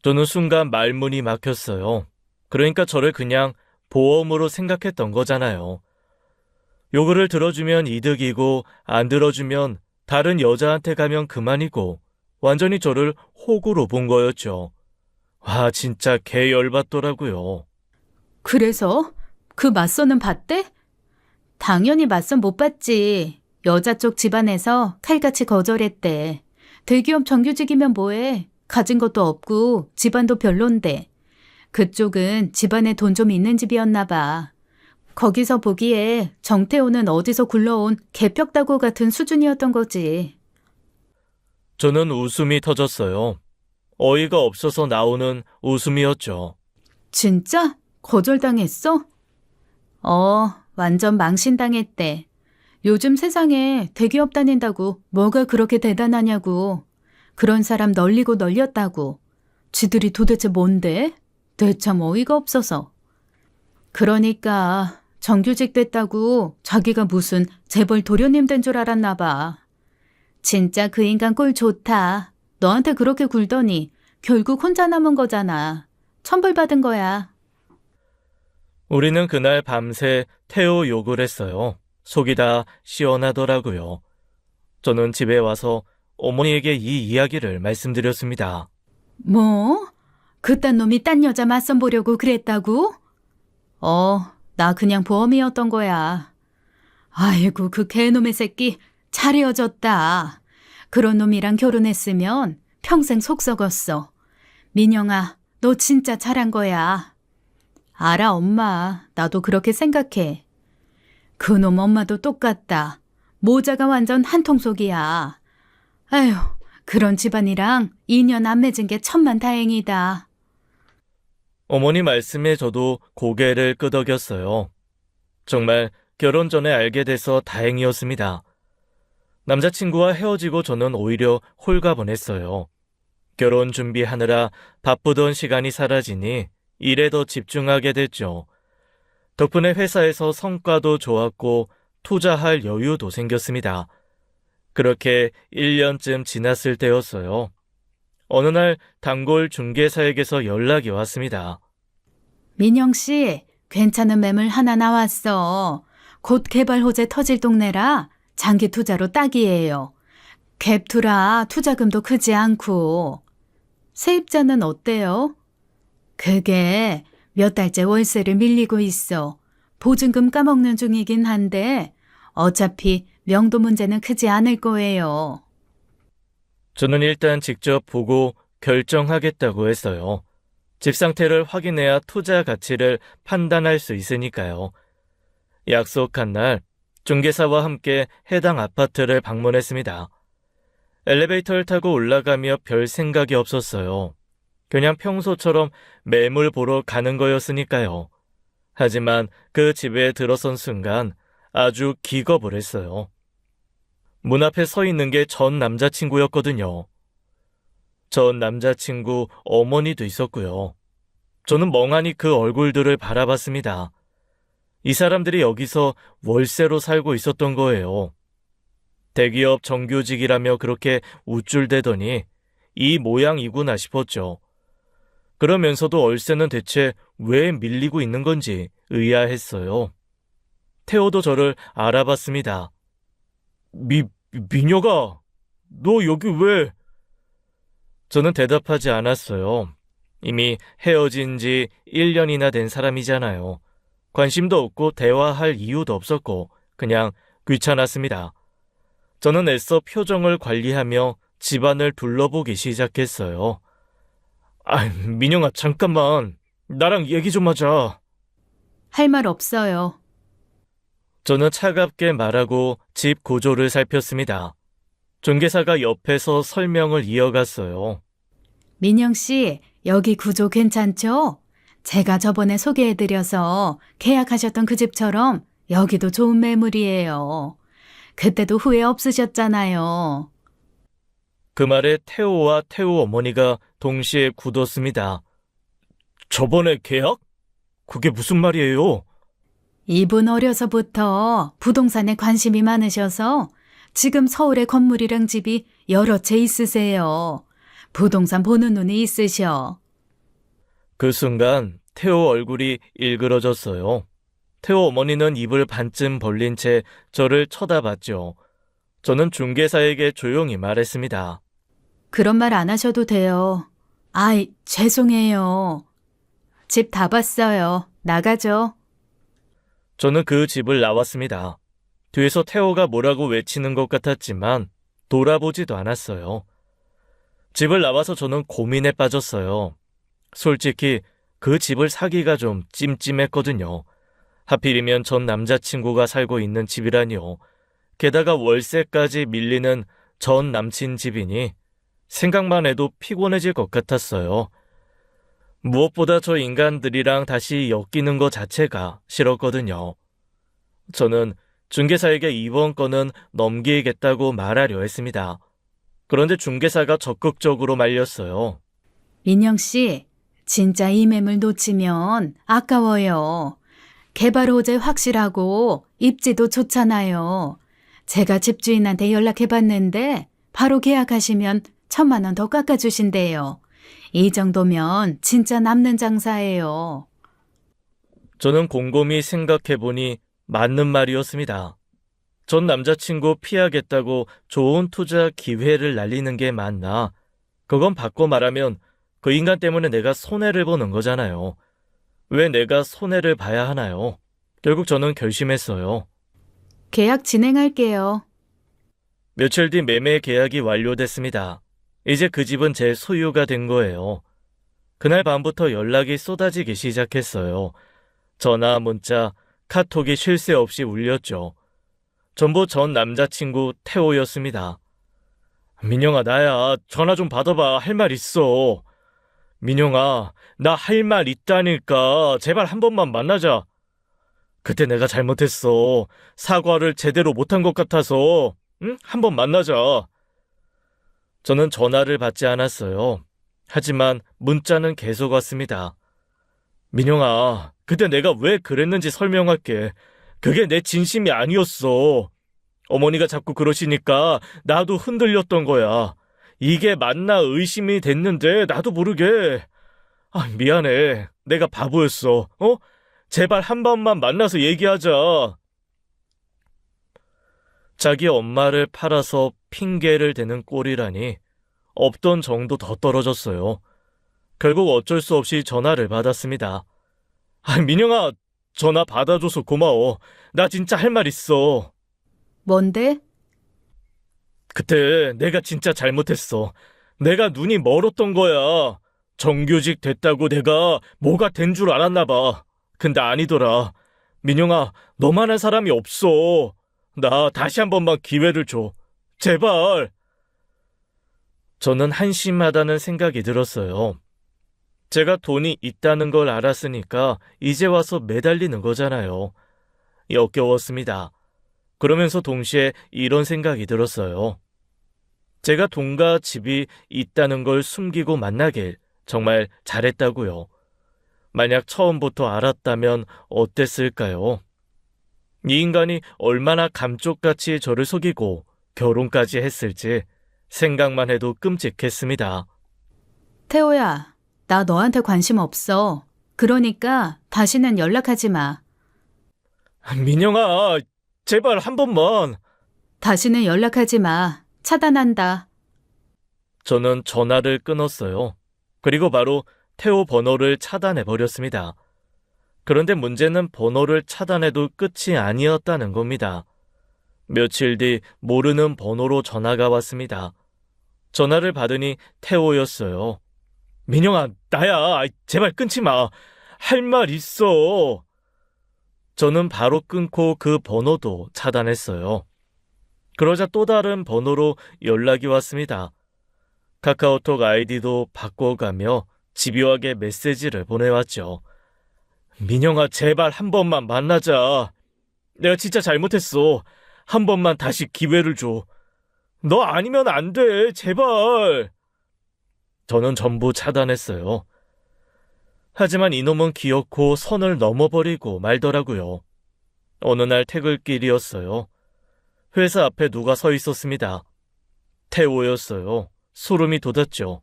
저는 순간 말문이 막혔어요. 그러니까 저를 그냥 보험으로 생각했던 거잖아요. 요구를 들어주면 이득이고 안 들어주면 다른 여자한테 가면 그만이고 완전히 저를 호구로 본 거였죠. 와, 진짜 개 열받더라고요. 그래서 그 맞선은 봤대? 당연히 맞선 못 봤지. 여자 쪽 집안에서 칼같이 거절했대. 대기업 정규직이면 뭐해? 가진 것도 없고 집안도 별론데. 그쪽은 집안에 돈 좀 있는 집이었나 봐. 거기서 보기에 정태호는 어디서 굴러온 개벽다구 같은 수준이었던 거지. 저는 웃음이 터졌어요. 어이가 없어서 나오는 웃음이었죠. 진짜? 거절당했어? 완전 망신당했대. 요즘 세상에 대기업 다닌다고 뭐가 그렇게 대단하냐고. 그런 사람 널리고 널렸다고. 지들이 도대체 뭔데? 대참 어이가 없어서. 그러니까 정규직 됐다고 자기가 무슨 재벌 도련님 된 줄 알았나 봐. 진짜 그 인간 꼴 좋다. 너한테 그렇게 굴더니 결국 혼자 남은 거잖아. 천벌받은 거야. 우리는 그날 밤새 태호 욕을 했어요. 속이 다 시원하더라고요. 저는 집에 와서 어머니에게 이 이야기를 말씀드렸습니다. 뭐? 그딴 놈이 딴 여자 맞선 보려고 그랬다고? 나 그냥 보험이었던 거야. 아이고, 그 개놈의 새끼 잘 헤어졌다. 그런 놈이랑 결혼했으면 평생 속 썩었어. 민영아, 너 진짜 잘한 거야. 알아, 엄마. 나도 그렇게 생각해. 그놈 엄마도 똑같다. 모자가 완전 한통속이야. 아휴, 그런 집안이랑 인연 안 맺은 게 천만다행이다. 어머니 말씀에 저도 고개를 끄덕였어요. 정말 결혼 전에 알게 돼서 다행이었습니다. 남자친구와 헤어지고 저는 오히려 홀가분했어요. 결혼 준비하느라 바쁘던 시간이 사라지니 일에 더 집중하게 됐죠. 덕분에 회사에서 성과도 좋았고 투자할 여유도 생겼습니다. 그렇게 1년쯤 지났을 때였어요. 어느 날 단골 중개사에게서 연락이 왔습니다. 민영 씨, 괜찮은 매물 하나 나왔어. 곧 개발 호재 터질 동네라 장기 투자로 딱이에요. 갭투라 투자금도 크지 않고. 세입자는 어때요? 그게 몇 달째 월세를 밀리고 있어. 보증금 까먹는 중이긴 한데 어차피 명도 문제는 크지 않을 거예요. 저는 일단 직접 보고 결정하겠다고 했어요. 집 상태를 확인해야 투자 가치를 판단할 수 있으니까요. 약속한 날 중개사와 함께 해당 아파트를 방문했습니다. 엘리베이터를 타고 올라가며 별 생각이 없었어요. 그냥 평소처럼 매물 보러 가는 거였으니까요. 하지만 그 집에 들어선 순간 아주 기겁을 했어요. 문 앞에 서 있는 게 전 남자친구였거든요. 전 남자친구 어머니도 있었고요. 저는 멍하니 그 얼굴들을 바라봤습니다. 이 사람들이 여기서 월세로 살고 있었던 거예요. 대기업 정규직이라며 그렇게 우쭐대더니 이 모양이구나 싶었죠. 그러면서도 월세는 대체 왜 밀리고 있는 건지 의아했어요. 태호도 저를 알아봤습니다. 민혁아, 너 여기 왜? 저는 대답하지 않았어요. 이미 헤어진 지 1년이나 된 사람이잖아요. 관심도 없고 대화할 이유도 없었고 그냥 귀찮았습니다. 저는 애써 표정을 관리하며 집안을 둘러보기 시작했어요. 민영아, 잠깐만. 나랑 얘기 좀 하자. 할 말 없어요. 저는 차갑게 말하고 집 구조를 살폈습니다. 중개사가 옆에서 설명을 이어갔어요. 민영 씨, 여기 구조 괜찮죠? 제가 저번에 소개해드려서 계약하셨던 그 집처럼 여기도 좋은 매물이에요. 그때도 후회 없으셨잖아요. 그 말에 태호와 태호 어머니가 동시에 굳었습니다. 저번에 계약? 그게 무슨 말이에요? 이분 어려서부터 부동산에 관심이 많으셔서 지금 서울에 건물이랑 집이 여러 채 있으세요. 부동산 보는 눈이 있으셔. 그 순간 태호 얼굴이 일그러졌어요. 태호 어머니는 입을 반쯤 벌린 채 저를 쳐다봤죠. 저는 중개사에게 조용히 말했습니다. 그런 말 안 하셔도 돼요. 죄송해요. 집 다 봤어요. 나가죠. 저는 그 집을 나왔습니다. 뒤에서 태호가 뭐라고 외치는 것 같았지만 돌아보지도 않았어요. 집을 나와서 저는 고민에 빠졌어요. 솔직히 그 집을 사기가 좀 찜찜했거든요. 하필이면 전 남자친구가 살고 있는 집이라니요. 게다가 월세까지 밀리는 전 남친 집이니 생각만 해도 피곤해질 것 같았어요. 무엇보다 저 인간들이랑 다시 엮이는 것 자체가 싫었거든요. 저는 중개사에게 이번 건은 넘기겠다고 말하려 했습니다. 그런데 중개사가 적극적으로 말렸어요. 민영 씨, 진짜 이 매물 놓치면 아까워요. 개발 호재 확실하고 입지도 좋잖아요. 제가 집주인한테 연락해봤는데 바로 계약하시면 1,000만 원 더 깎아주신대요. 이 정도면 진짜 남는 장사예요. 저는 곰곰이 생각해보니 맞는 말이었습니다. 전 남자친구 피하겠다고 좋은 투자 기회를 날리는 게 맞나? 그건 바꿔 말하면 그 인간 때문에 내가 손해를 보는 거잖아요. 왜 내가 손해를 봐야 하나요? 결국 저는 결심했어요. 계약 진행할게요. 며칠 뒤 매매 계약이 완료됐습니다. 이제 그 집은 제 소유가 된 거예요. 그날 밤부터 연락이 쏟아지기 시작했어요. 전화, 문자, 카톡이 쉴 새 없이 울렸죠. 전부 전 남자친구 태호였습니다. 민영아, 나야. 전화 좀 받아봐. 할 말 있어. 민영아, 나 할 말 있다니까. 제발 한 번만 만나자. 그때 내가 잘못했어. 사과를 제대로 못한 것 같아서. 응? 한번 만나자. 저는 전화를 받지 않았어요. 하지만 문자는 계속 왔습니다. 민영아, 그때 내가 왜 그랬는지 설명할게. 그게 내 진심이 아니었어. 어머니가 자꾸 그러시니까 나도 흔들렸던 거야. 이게 맞나 의심이 됐는데 나도 모르게. 미안해. 내가 바보였어. 제발 한 번만 만나서 얘기하자. 자기 엄마를 팔아서 핑계를 대는 꼴이라니 없던 정도 더 떨어졌어요. 결국 어쩔 수 없이 전화를 받았습니다. 민영아, 전화 받아줘서 고마워. 나 진짜 할 말 있어. 뭔데? 그때 내가 진짜 잘못했어. 내가 눈이 멀었던 거야. 정규직 됐다고 내가 뭐가 된 줄 알았나 봐. 근데 아니더라. 민영아, 너만한 사람이 없어. 나 다시 한 번만 기회를 줘. 제발. 저는 한심하다는 생각이 들었어요. 제가 돈이 있다는 걸 알았으니까 이제 와서 매달리는 거잖아요. 역겨웠습니다. 그러면서 동시에 이런 생각이 들었어요. 제가 돈과 집이 있다는 걸 숨기고 만나길 정말 잘했다고요. 만약 처음부터 알았다면 어땠을까요? 이 인간이 얼마나 감쪽같이 저를 속이고 결혼까지 했을지 생각만 해도 끔찍했습니다. 태호야, 나 너한테 관심 없어. 그러니까 다시는 연락하지 마. 민영아, 제발 한 번만. 다시는 연락하지 마. 차단한다. 저는 전화를 끊었어요. 그리고 바로 태호 번호를 차단해버렸습니다. 그런데 문제는 번호를 차단해도 끝이 아니었다는 겁니다. 며칠 뒤 모르는 번호로 전화가 왔습니다. 전화를 받으니 태호였어요. 민영아, 나야. 제발 끊지 마. 할 말 있어. 저는 바로 끊고 그 번호도 차단했어요. 그러자 또 다른 번호로 연락이 왔습니다. 카카오톡 아이디도 바꿔가며 집요하게 메시지를 보내왔죠. 민영아, 제발 한 번만 만나자. 내가 진짜 잘못했어. 한 번만 다시 기회를 줘. 너 아니면 안 돼. 제발. 저는 전부 차단했어요. 하지만 이놈은 귀엽고 선을 넘어버리고 말더라고요. 어느 날 퇴근길이었어요. 회사 앞에 누가 서 있었습니다. 태호였어요. 소름이 돋았죠.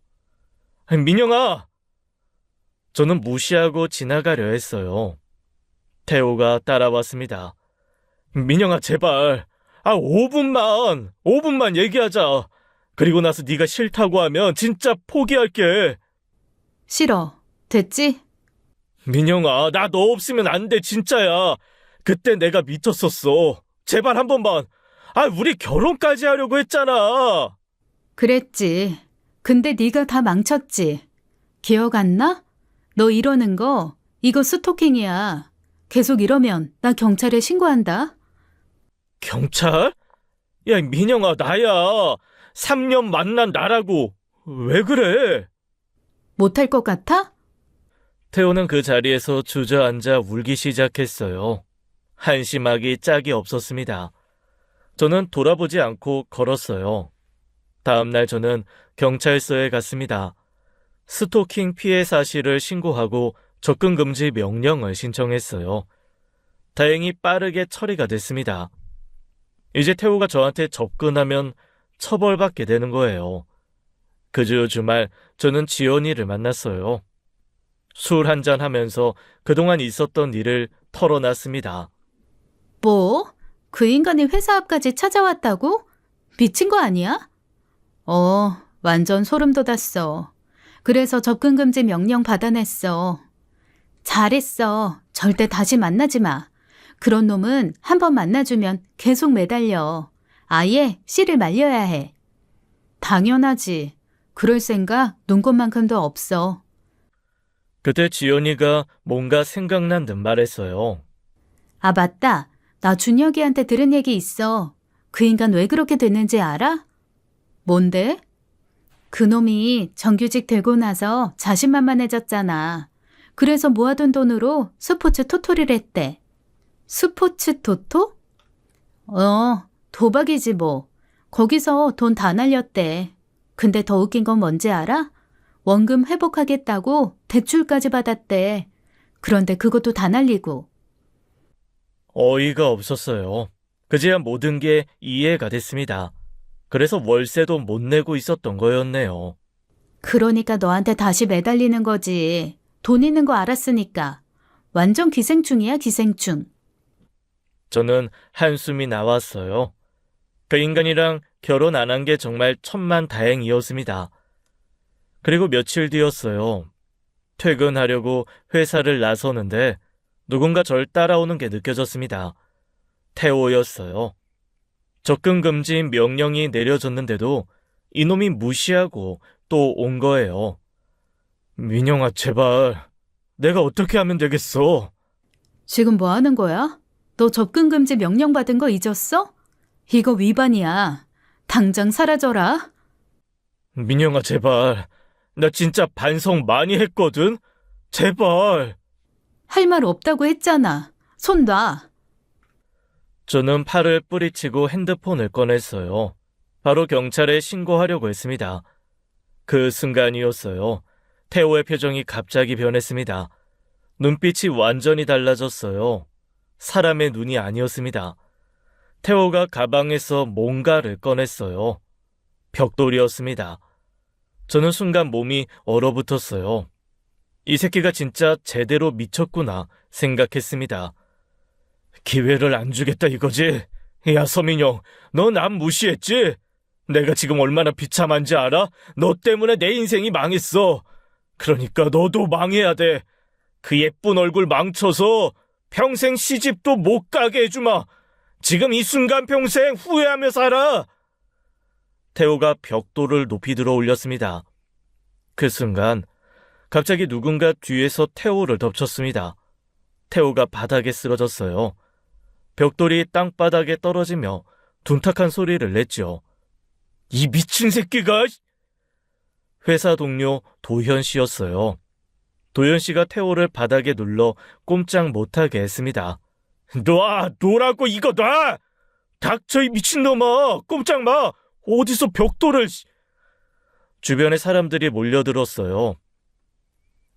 민영아! 저는 무시하고 지나가려 했어요. 태호가 따라왔습니다. 민영아, 제발. 5분만 얘기하자. 그리고 나서 네가 싫다고 하면 진짜 포기할게. 싫어. 됐지? 민영아, 나 너 없으면 안 돼, 진짜야. 그때 내가 미쳤었어. 제발 한 번만. 우리 결혼까지 하려고 했잖아. 그랬지. 근데 네가 다 망쳤지. 기억 안 나? 너 이러는 거 이거 스토킹이야. 계속 이러면 나 경찰에 신고한다. 경찰? 야, 민영아, 나야. 3년 만난 나라고. 왜 그래? 못할 것 같아? 태호는 그 자리에서 주저앉아 울기 시작했어요. 한심하기 짝이 없었습니다. 저는 돌아보지 않고 걸었어요. 다음날 저는 경찰서에 갔습니다. 스토킹 피해 사실을 신고하고 접근금지 명령을 신청했어요. 다행히 빠르게 처리가 됐습니다. 이제 태호가 저한테 접근하면 처벌받게 되는 거예요. 그 주 주말 저는 지연이를 만났어요. 술 한잔 하면서 그동안 있었던 일을 털어놨습니다. 뭐? 그 인간이 회사 앞까지 찾아왔다고? 미친 거 아니야? 완전 소름 돋았어. 그래서 접근금지 명령 받아냈어. 잘했어. 절대 다시 만나지 마. 그런 놈은 한 번 만나주면 계속 매달려. 아예 씨를 말려야 해. 당연하지. 그럴 생각 눈꽃만큼도 없어. 그때 지연이가 뭔가 생각난 듯 말했어요. 아, 맞다. 나 준혁이한테 들은 얘기 있어. 그 인간 왜 그렇게 됐는지 알아? 뭔데? 그놈이 정규직 되고 나서 자신만만해졌잖아. 그래서 모아둔 돈으로 스포츠 토토를 했대. 스포츠 토토? 도박이지 뭐. 거기서 돈 다 날렸대. 근데 더 웃긴 건 뭔지 알아? 원금 회복하겠다고 대출까지 받았대. 그런데 그것도 다 날리고. 어이가 없었어요. 그제야 모든 게 이해가 됐습니다. 그래서 월세도 못 내고 있었던 거였네요. 그러니까 너한테 다시 매달리는 거지. 돈 있는 거 알았으니까. 완전 기생충이야, 기생충. 저는 한숨이 나왔어요. 그 인간이랑 결혼 안 한 게 정말 천만다행이었습니다. 그리고 며칠 뒤였어요. 퇴근하려고 회사를 나서는데 누군가 절 따라오는 게 느껴졌습니다. 태호였어요. 접근 금지 명령이 내려졌는데도 이놈이 무시하고 또 온 거예요. 민영아, 제발. 내가 어떻게 하면 되겠어? 지금 뭐 하는 거야? 너 접근 금지 명령 받은 거 잊었어? 이거 위반이야. 당장 사라져라. 민영아, 제발. 나 진짜 반성 많이 했거든? 제발. 할 말 없다고 했잖아. 손 놔. 저는 팔을 뿌리치고 핸드폰을 꺼냈어요. 바로 경찰에 신고하려고 했습니다. 그 순간이었어요. 태호의 표정이 갑자기 변했습니다. 눈빛이 완전히 달라졌어요. 사람의 눈이 아니었습니다. 태호가 가방에서 뭔가를 꺼냈어요. 벽돌이었습니다. 저는 순간 몸이 얼어붙었어요. 이 새끼가 진짜 제대로 미쳤구나 생각했습니다. 기회를 안 주겠다 이거지? 야, 서민영, 너 남 무시했지? 내가 지금 얼마나 비참한지 알아? 너 때문에 내 인생이 망했어. 그러니까 너도 망해야 돼. 그 예쁜 얼굴 망쳐서 평생 시집도 못 가게 해주마. 지금 이 순간 평생 후회하며 살아. 태호가 벽돌을 높이 들어 올렸습니다. 그 순간 갑자기 누군가 뒤에서 태호를 덮쳤습니다. 태호가 바닥에 쓰러졌어요. 벽돌이 땅바닥에 떨어지며 둔탁한 소리를 냈죠. 이 미친 새끼가! 회사 동료 도현 씨였어요. 도현 씨가 태호를 바닥에 눌러 꼼짝 못하게 했습니다. 놔라고 이거 놔! 닥쳐 이 미친놈아! 꼼짝 마! 어디서 벽돌을... 주변에 사람들이 몰려들었어요.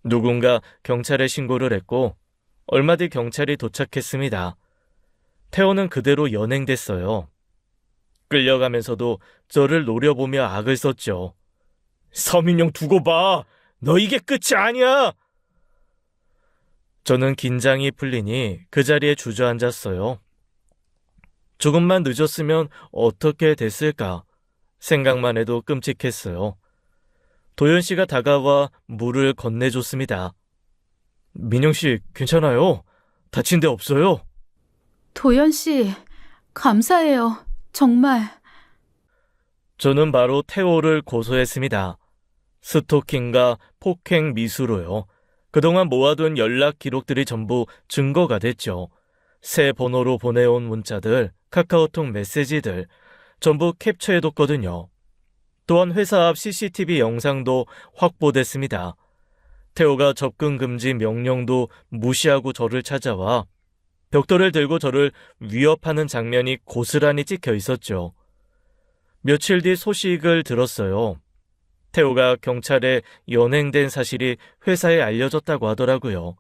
누군가 경찰에 신고를 했고 얼마 뒤 경찰이 도착했습니다. 태호는 그대로 연행됐어요. 끌려가면서도 저를 노려보며 악을 썼죠. 서민영 두고 봐! 너 이게 끝이 아니야! 저는 긴장이 풀리니 그 자리에 주저앉았어요. 조금만 늦었으면 어떻게 됐을까 생각만 해도 끔찍했어요. 도현 씨가 다가와 물을 건네줬습니다. 민영 씨, 괜찮아요? 다친 데 없어요? 도연 씨, 감사해요. 정말. 저는 바로 태호를 고소했습니다. 스토킹과 폭행 미수로요. 그동안 모아둔 연락 기록들이 전부 증거가 됐죠. 새 번호로 보내온 문자들, 카카오톡 메시지들 전부 캡처해뒀거든요. 또한 회사 앞 CCTV 영상도 확보됐습니다. 태호가 접근 금지 명령도 무시하고 저를 찾아와 벽돌을 들고 저를 위협하는 장면이 고스란히 찍혀 있었죠. 며칠 뒤 소식을 들었어요. 태호가 경찰에 연행된 사실이 회사에 알려졌다고 하더라고요.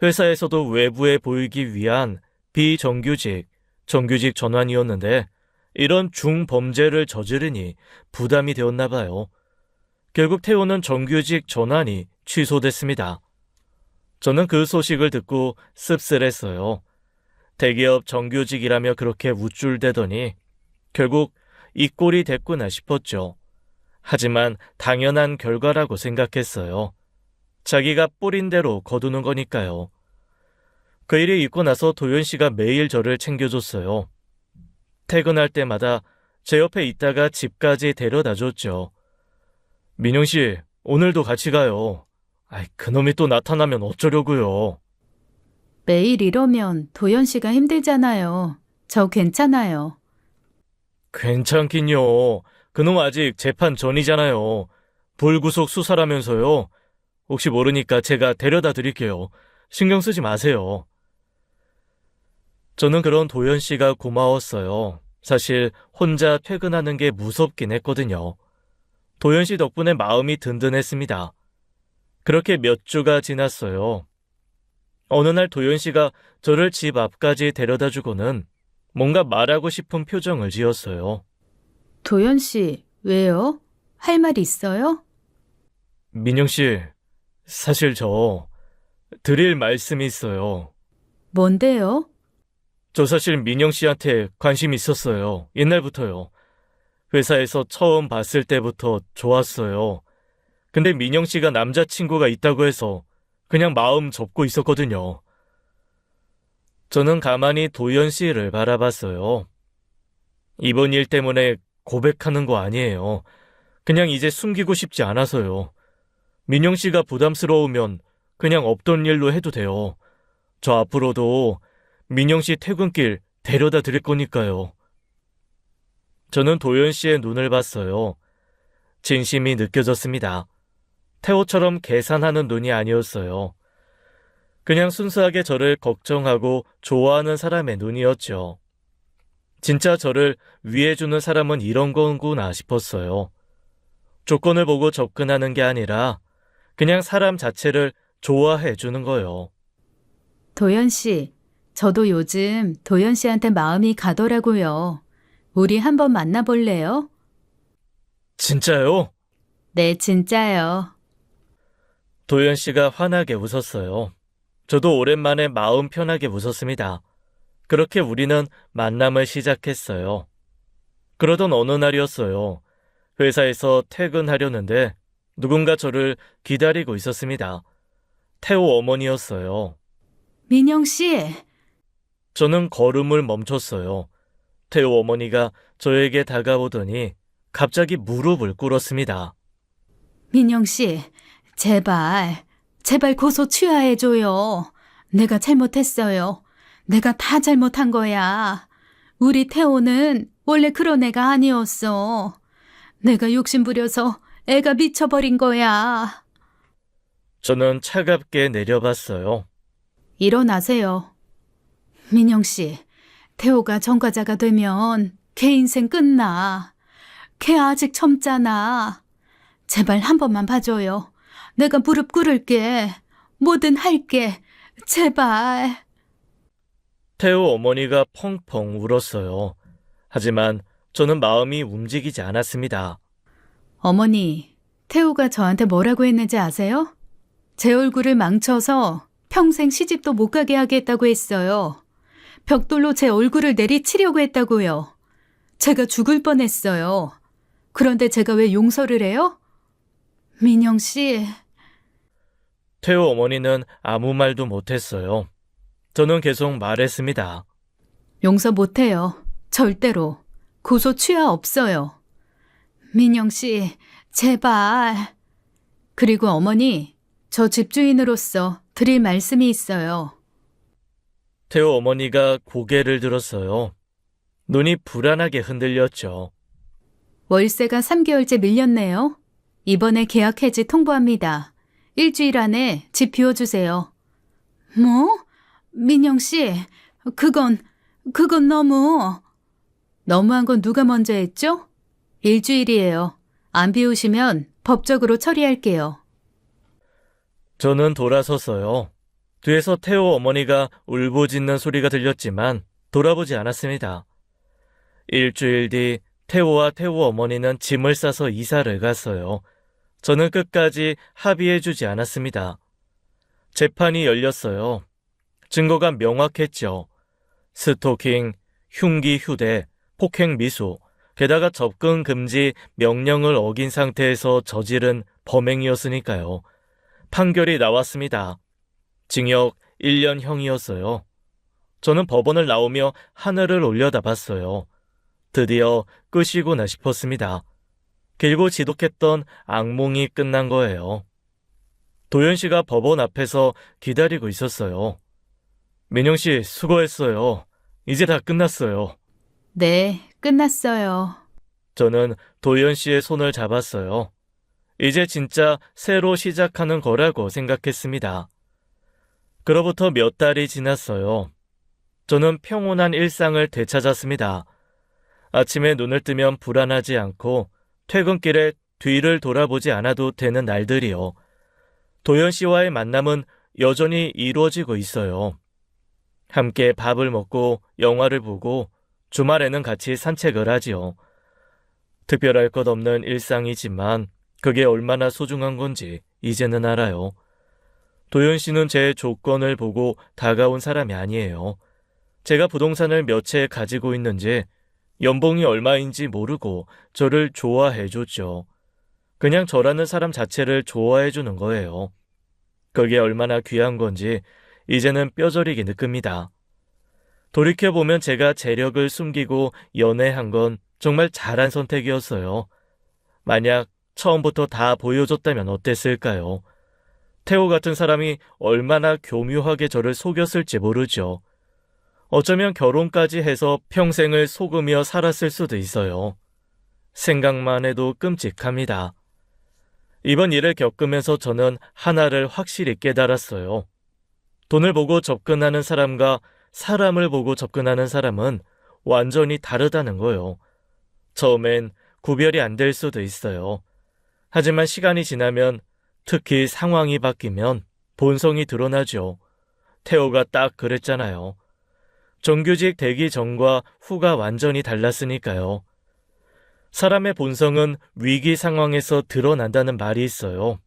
회사에서도 외부에 보이기 위한 비정규직, 정규직 전환이었는데 이런 중범죄를 저지르니 부담이 되었나 봐요. 결국 태호는 정규직 전환이 취소됐습니다. 저는 그 소식을 듣고 씁쓸했어요. 대기업 정규직이라며 그렇게 우쭐대더니 결국 이 꼴이 됐구나 싶었죠. 하지만 당연한 결과라고 생각했어요. 자기가 뿌린 대로 거두는 거니까요. 그 일이 있고 나서 도현 씨가 매일 저를 챙겨줬어요. 퇴근할 때마다 제 옆에 있다가 집까지 데려다 줬죠. 민영 씨, 오늘도 같이 가요. 그놈이 또 나타나면 어쩌려고요. 매일 이러면 도연 씨가 힘들잖아요. 저 괜찮아요. 괜찮긴요. 그놈 아직 재판 전이잖아요. 불구속 수사라면서요. 혹시 모르니까 제가 데려다 드릴게요. 신경 쓰지 마세요. 저는 그런 도현 씨가 고마웠어요. 사실 혼자 퇴근하는 게 무섭긴 했거든요. 도연 씨 덕분에 마음이 든든했습니다. 그렇게 몇 주가 지났어요. 어느 날 도연 씨가 저를 집 앞까지 데려다 주고는 뭔가 말하고 싶은 표정을 지었어요. 도연 씨, 왜요? 할 말 있어요? 민영 씨, 사실 저 드릴 말씀이 있어요. 뭔데요? 저 사실 민영 씨한테 관심 있었어요. 옛날부터요. 회사에서 처음 봤을 때부터 좋았어요. 근데 민영 씨가 남자친구가 있다고 해서 그냥 마음 접고 있었거든요. 저는 가만히 도연 씨를 바라봤어요. 이번 일 때문에 고백하는 거 아니에요. 그냥 이제 숨기고 싶지 않아서요. 민영 씨가 부담스러우면 그냥 없던 일로 해도 돼요. 저 앞으로도 민영 씨 퇴근길 데려다 드릴 거니까요. 저는 도연 씨의 눈을 봤어요. 진심이 느껴졌습니다. 태호처럼 계산하는 눈이 아니었어요. 그냥 순수하게 저를 걱정하고 좋아하는 사람의 눈이었죠. 진짜 저를 위해주는 사람은 이런 거구나 싶었어요. 조건을 보고 접근하는 게 아니라 그냥 사람 자체를 좋아해 주는 거요. 도연 씨, 저도 요즘 도연 씨한테 마음이 가더라고요. 우리 한번 만나볼래요? 진짜요? 네, 진짜요. 도연 씨가 환하게 웃었어요. 저도 오랜만에 마음 편하게 웃었습니다. 그렇게 우리는 만남을 시작했어요. 그러던 어느 날이었어요. 회사에서 퇴근하려는데 누군가 저를 기다리고 있었습니다. 태호 어머니였어요. 민영 씨, 저는 걸음을 멈췄어요. 태호 어머니가 저에게 다가오더니 갑자기 무릎을 꿇었습니다. 민영 씨, 제발 고소 취하해줘요. 내가 잘못했어요. 내가 다 잘못한 거야. 우리 태호는 원래 그런 애가 아니었어. 내가 욕심부려서 애가 미쳐버린 거야. 저는 차갑게 내려봤어요. 일어나세요. 민영 씨, 태호가 전과자가 되면 걔 인생 끝나. 걔 아직 젊잖아. 제발 한 번만 봐줘요. 내가 무릎 꿇을게. 뭐든 할게. 제발. 태호 어머니가 펑펑 울었어요. 하지만 저는 마음이 움직이지 않았습니다. 어머니, 태호가 저한테 뭐라고 했는지 아세요? 제 얼굴을 망쳐서 평생 시집도 못 가게 하겠다고 했어요. 벽돌로 제 얼굴을 내리치려고 했다고요. 제가 죽을 뻔했어요. 그런데 제가 왜 용서를 해요? 민영 씨, 태호 어머니는 아무 말도 못했어요. 저는 계속 말했습니다. 용서 못해요. 절대로. 고소 취하 없어요. 민영 씨, 제발. 그리고 어머니, 저 집주인으로서 드릴 말씀이 있어요. 태호 어머니가 고개를 들었어요. 눈이 불안하게 흔들렸죠. 월세가 3개월째 밀렸네요. 이번에 계약 해지 통보합니다. 일주일 안에 집 비워주세요. 뭐? 민영 씨, 그건 너무... 너무한 건 누가 먼저 했죠? 일주일이에요. 안 비우시면 법적으로 처리할게요. 저는 돌아섰어요. 뒤에서 태호 어머니가 울부짖는 소리가 들렸지만 돌아보지 않았습니다. 일주일 뒤 태호와 태호 어머니는 짐을 싸서 이사를 갔어요. 저는 끝까지 합의해주지 않았습니다. 재판이 열렸어요. 증거가 명확했죠. 스토킹, 흉기 휴대, 폭행 미수, 게다가 접근 금지 명령을 어긴 상태에서 저지른 범행이었으니까요. 판결이 나왔습니다. 징역 1년형이었어요. 저는 법원을 나오며 하늘을 올려다봤어요. 드디어 끝이구나 싶었습니다. 길고 지독했던 악몽이 끝난 거예요. 도연 씨가 법원 앞에서 기다리고 있었어요. 민영 씨, 수고했어요. 이제 다 끝났어요. 네, 끝났어요. 저는 도연 씨의 손을 잡았어요. 이제 진짜 새로 시작하는 거라고 생각했습니다. 그로부터 몇 달이 지났어요. 저는 평온한 일상을 되찾았습니다. 아침에 눈을 뜨면 불안하지 않고 퇴근길에 뒤를 돌아보지 않아도 되는 날들이요. 도연 씨와의 만남은 여전히 이루어지고 있어요. 함께 밥을 먹고 영화를 보고 주말에는 같이 산책을 하지요. 특별할 것 없는 일상이지만 그게 얼마나 소중한 건지 이제는 알아요. 도연 씨는 제 조건을 보고 다가온 사람이 아니에요. 제가 부동산을 몇 채 가지고 있는지 연봉이 얼마인지 모르고 저를 좋아해 줬죠. 그냥 저라는 사람 자체를 좋아해 주는 거예요. 그게 얼마나 귀한 건지 이제는 뼈저리게 느낍니다. 돌이켜보면 제가 재력을 숨기고 연애한 건 정말 잘한 선택이었어요. 만약 처음부터 다 보여줬다면 어땠을까요? 태호 같은 사람이 얼마나 교묘하게 저를 속였을지 모르죠. 어쩌면 결혼까지 해서 평생을 속으며 살았을 수도 있어요. 생각만 해도 끔찍합니다. 이번 일을 겪으면서 저는 하나를 확실히 깨달았어요. 돈을 보고 접근하는 사람과 사람을 보고 접근하는 사람은 완전히 다르다는 거요. 처음엔 구별이 안 될 수도 있어요. 하지만 시간이 지나면, 특히 상황이 바뀌면 본성이 드러나죠. 태호가 딱 그랬잖아요. 정규직 되기 전과 후가 완전히 달랐으니까요. 사람의 본성은 위기 상황에서 드러난다는 말이 있어요.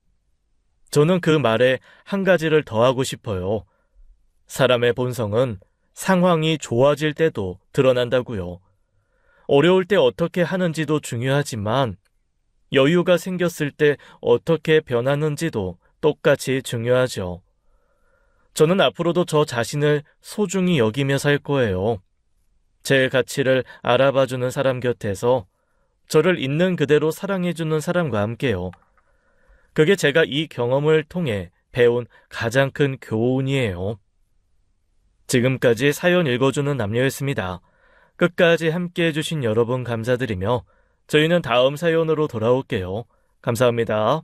저는 그 말에 한 가지를 더하고 싶어요. 사람의 본성은 상황이 좋아질 때도 드러난다고요. 어려울 때 어떻게 하는지도 중요하지만 여유가 생겼을 때 어떻게 변하는지도 똑같이 중요하죠. 저는 앞으로도 저 자신을 소중히 여기며 살 거예요. 제 가치를 알아봐주는 사람 곁에서 저를 있는 그대로 사랑해주는 사람과 함께요. 그게 제가 이 경험을 통해 배운 가장 큰 교훈이에요. 지금까지 사연 읽어주는 남녀였습니다. 끝까지 함께해 주신 여러분 감사드리며 저희는 다음 사연으로 돌아올게요. 감사합니다.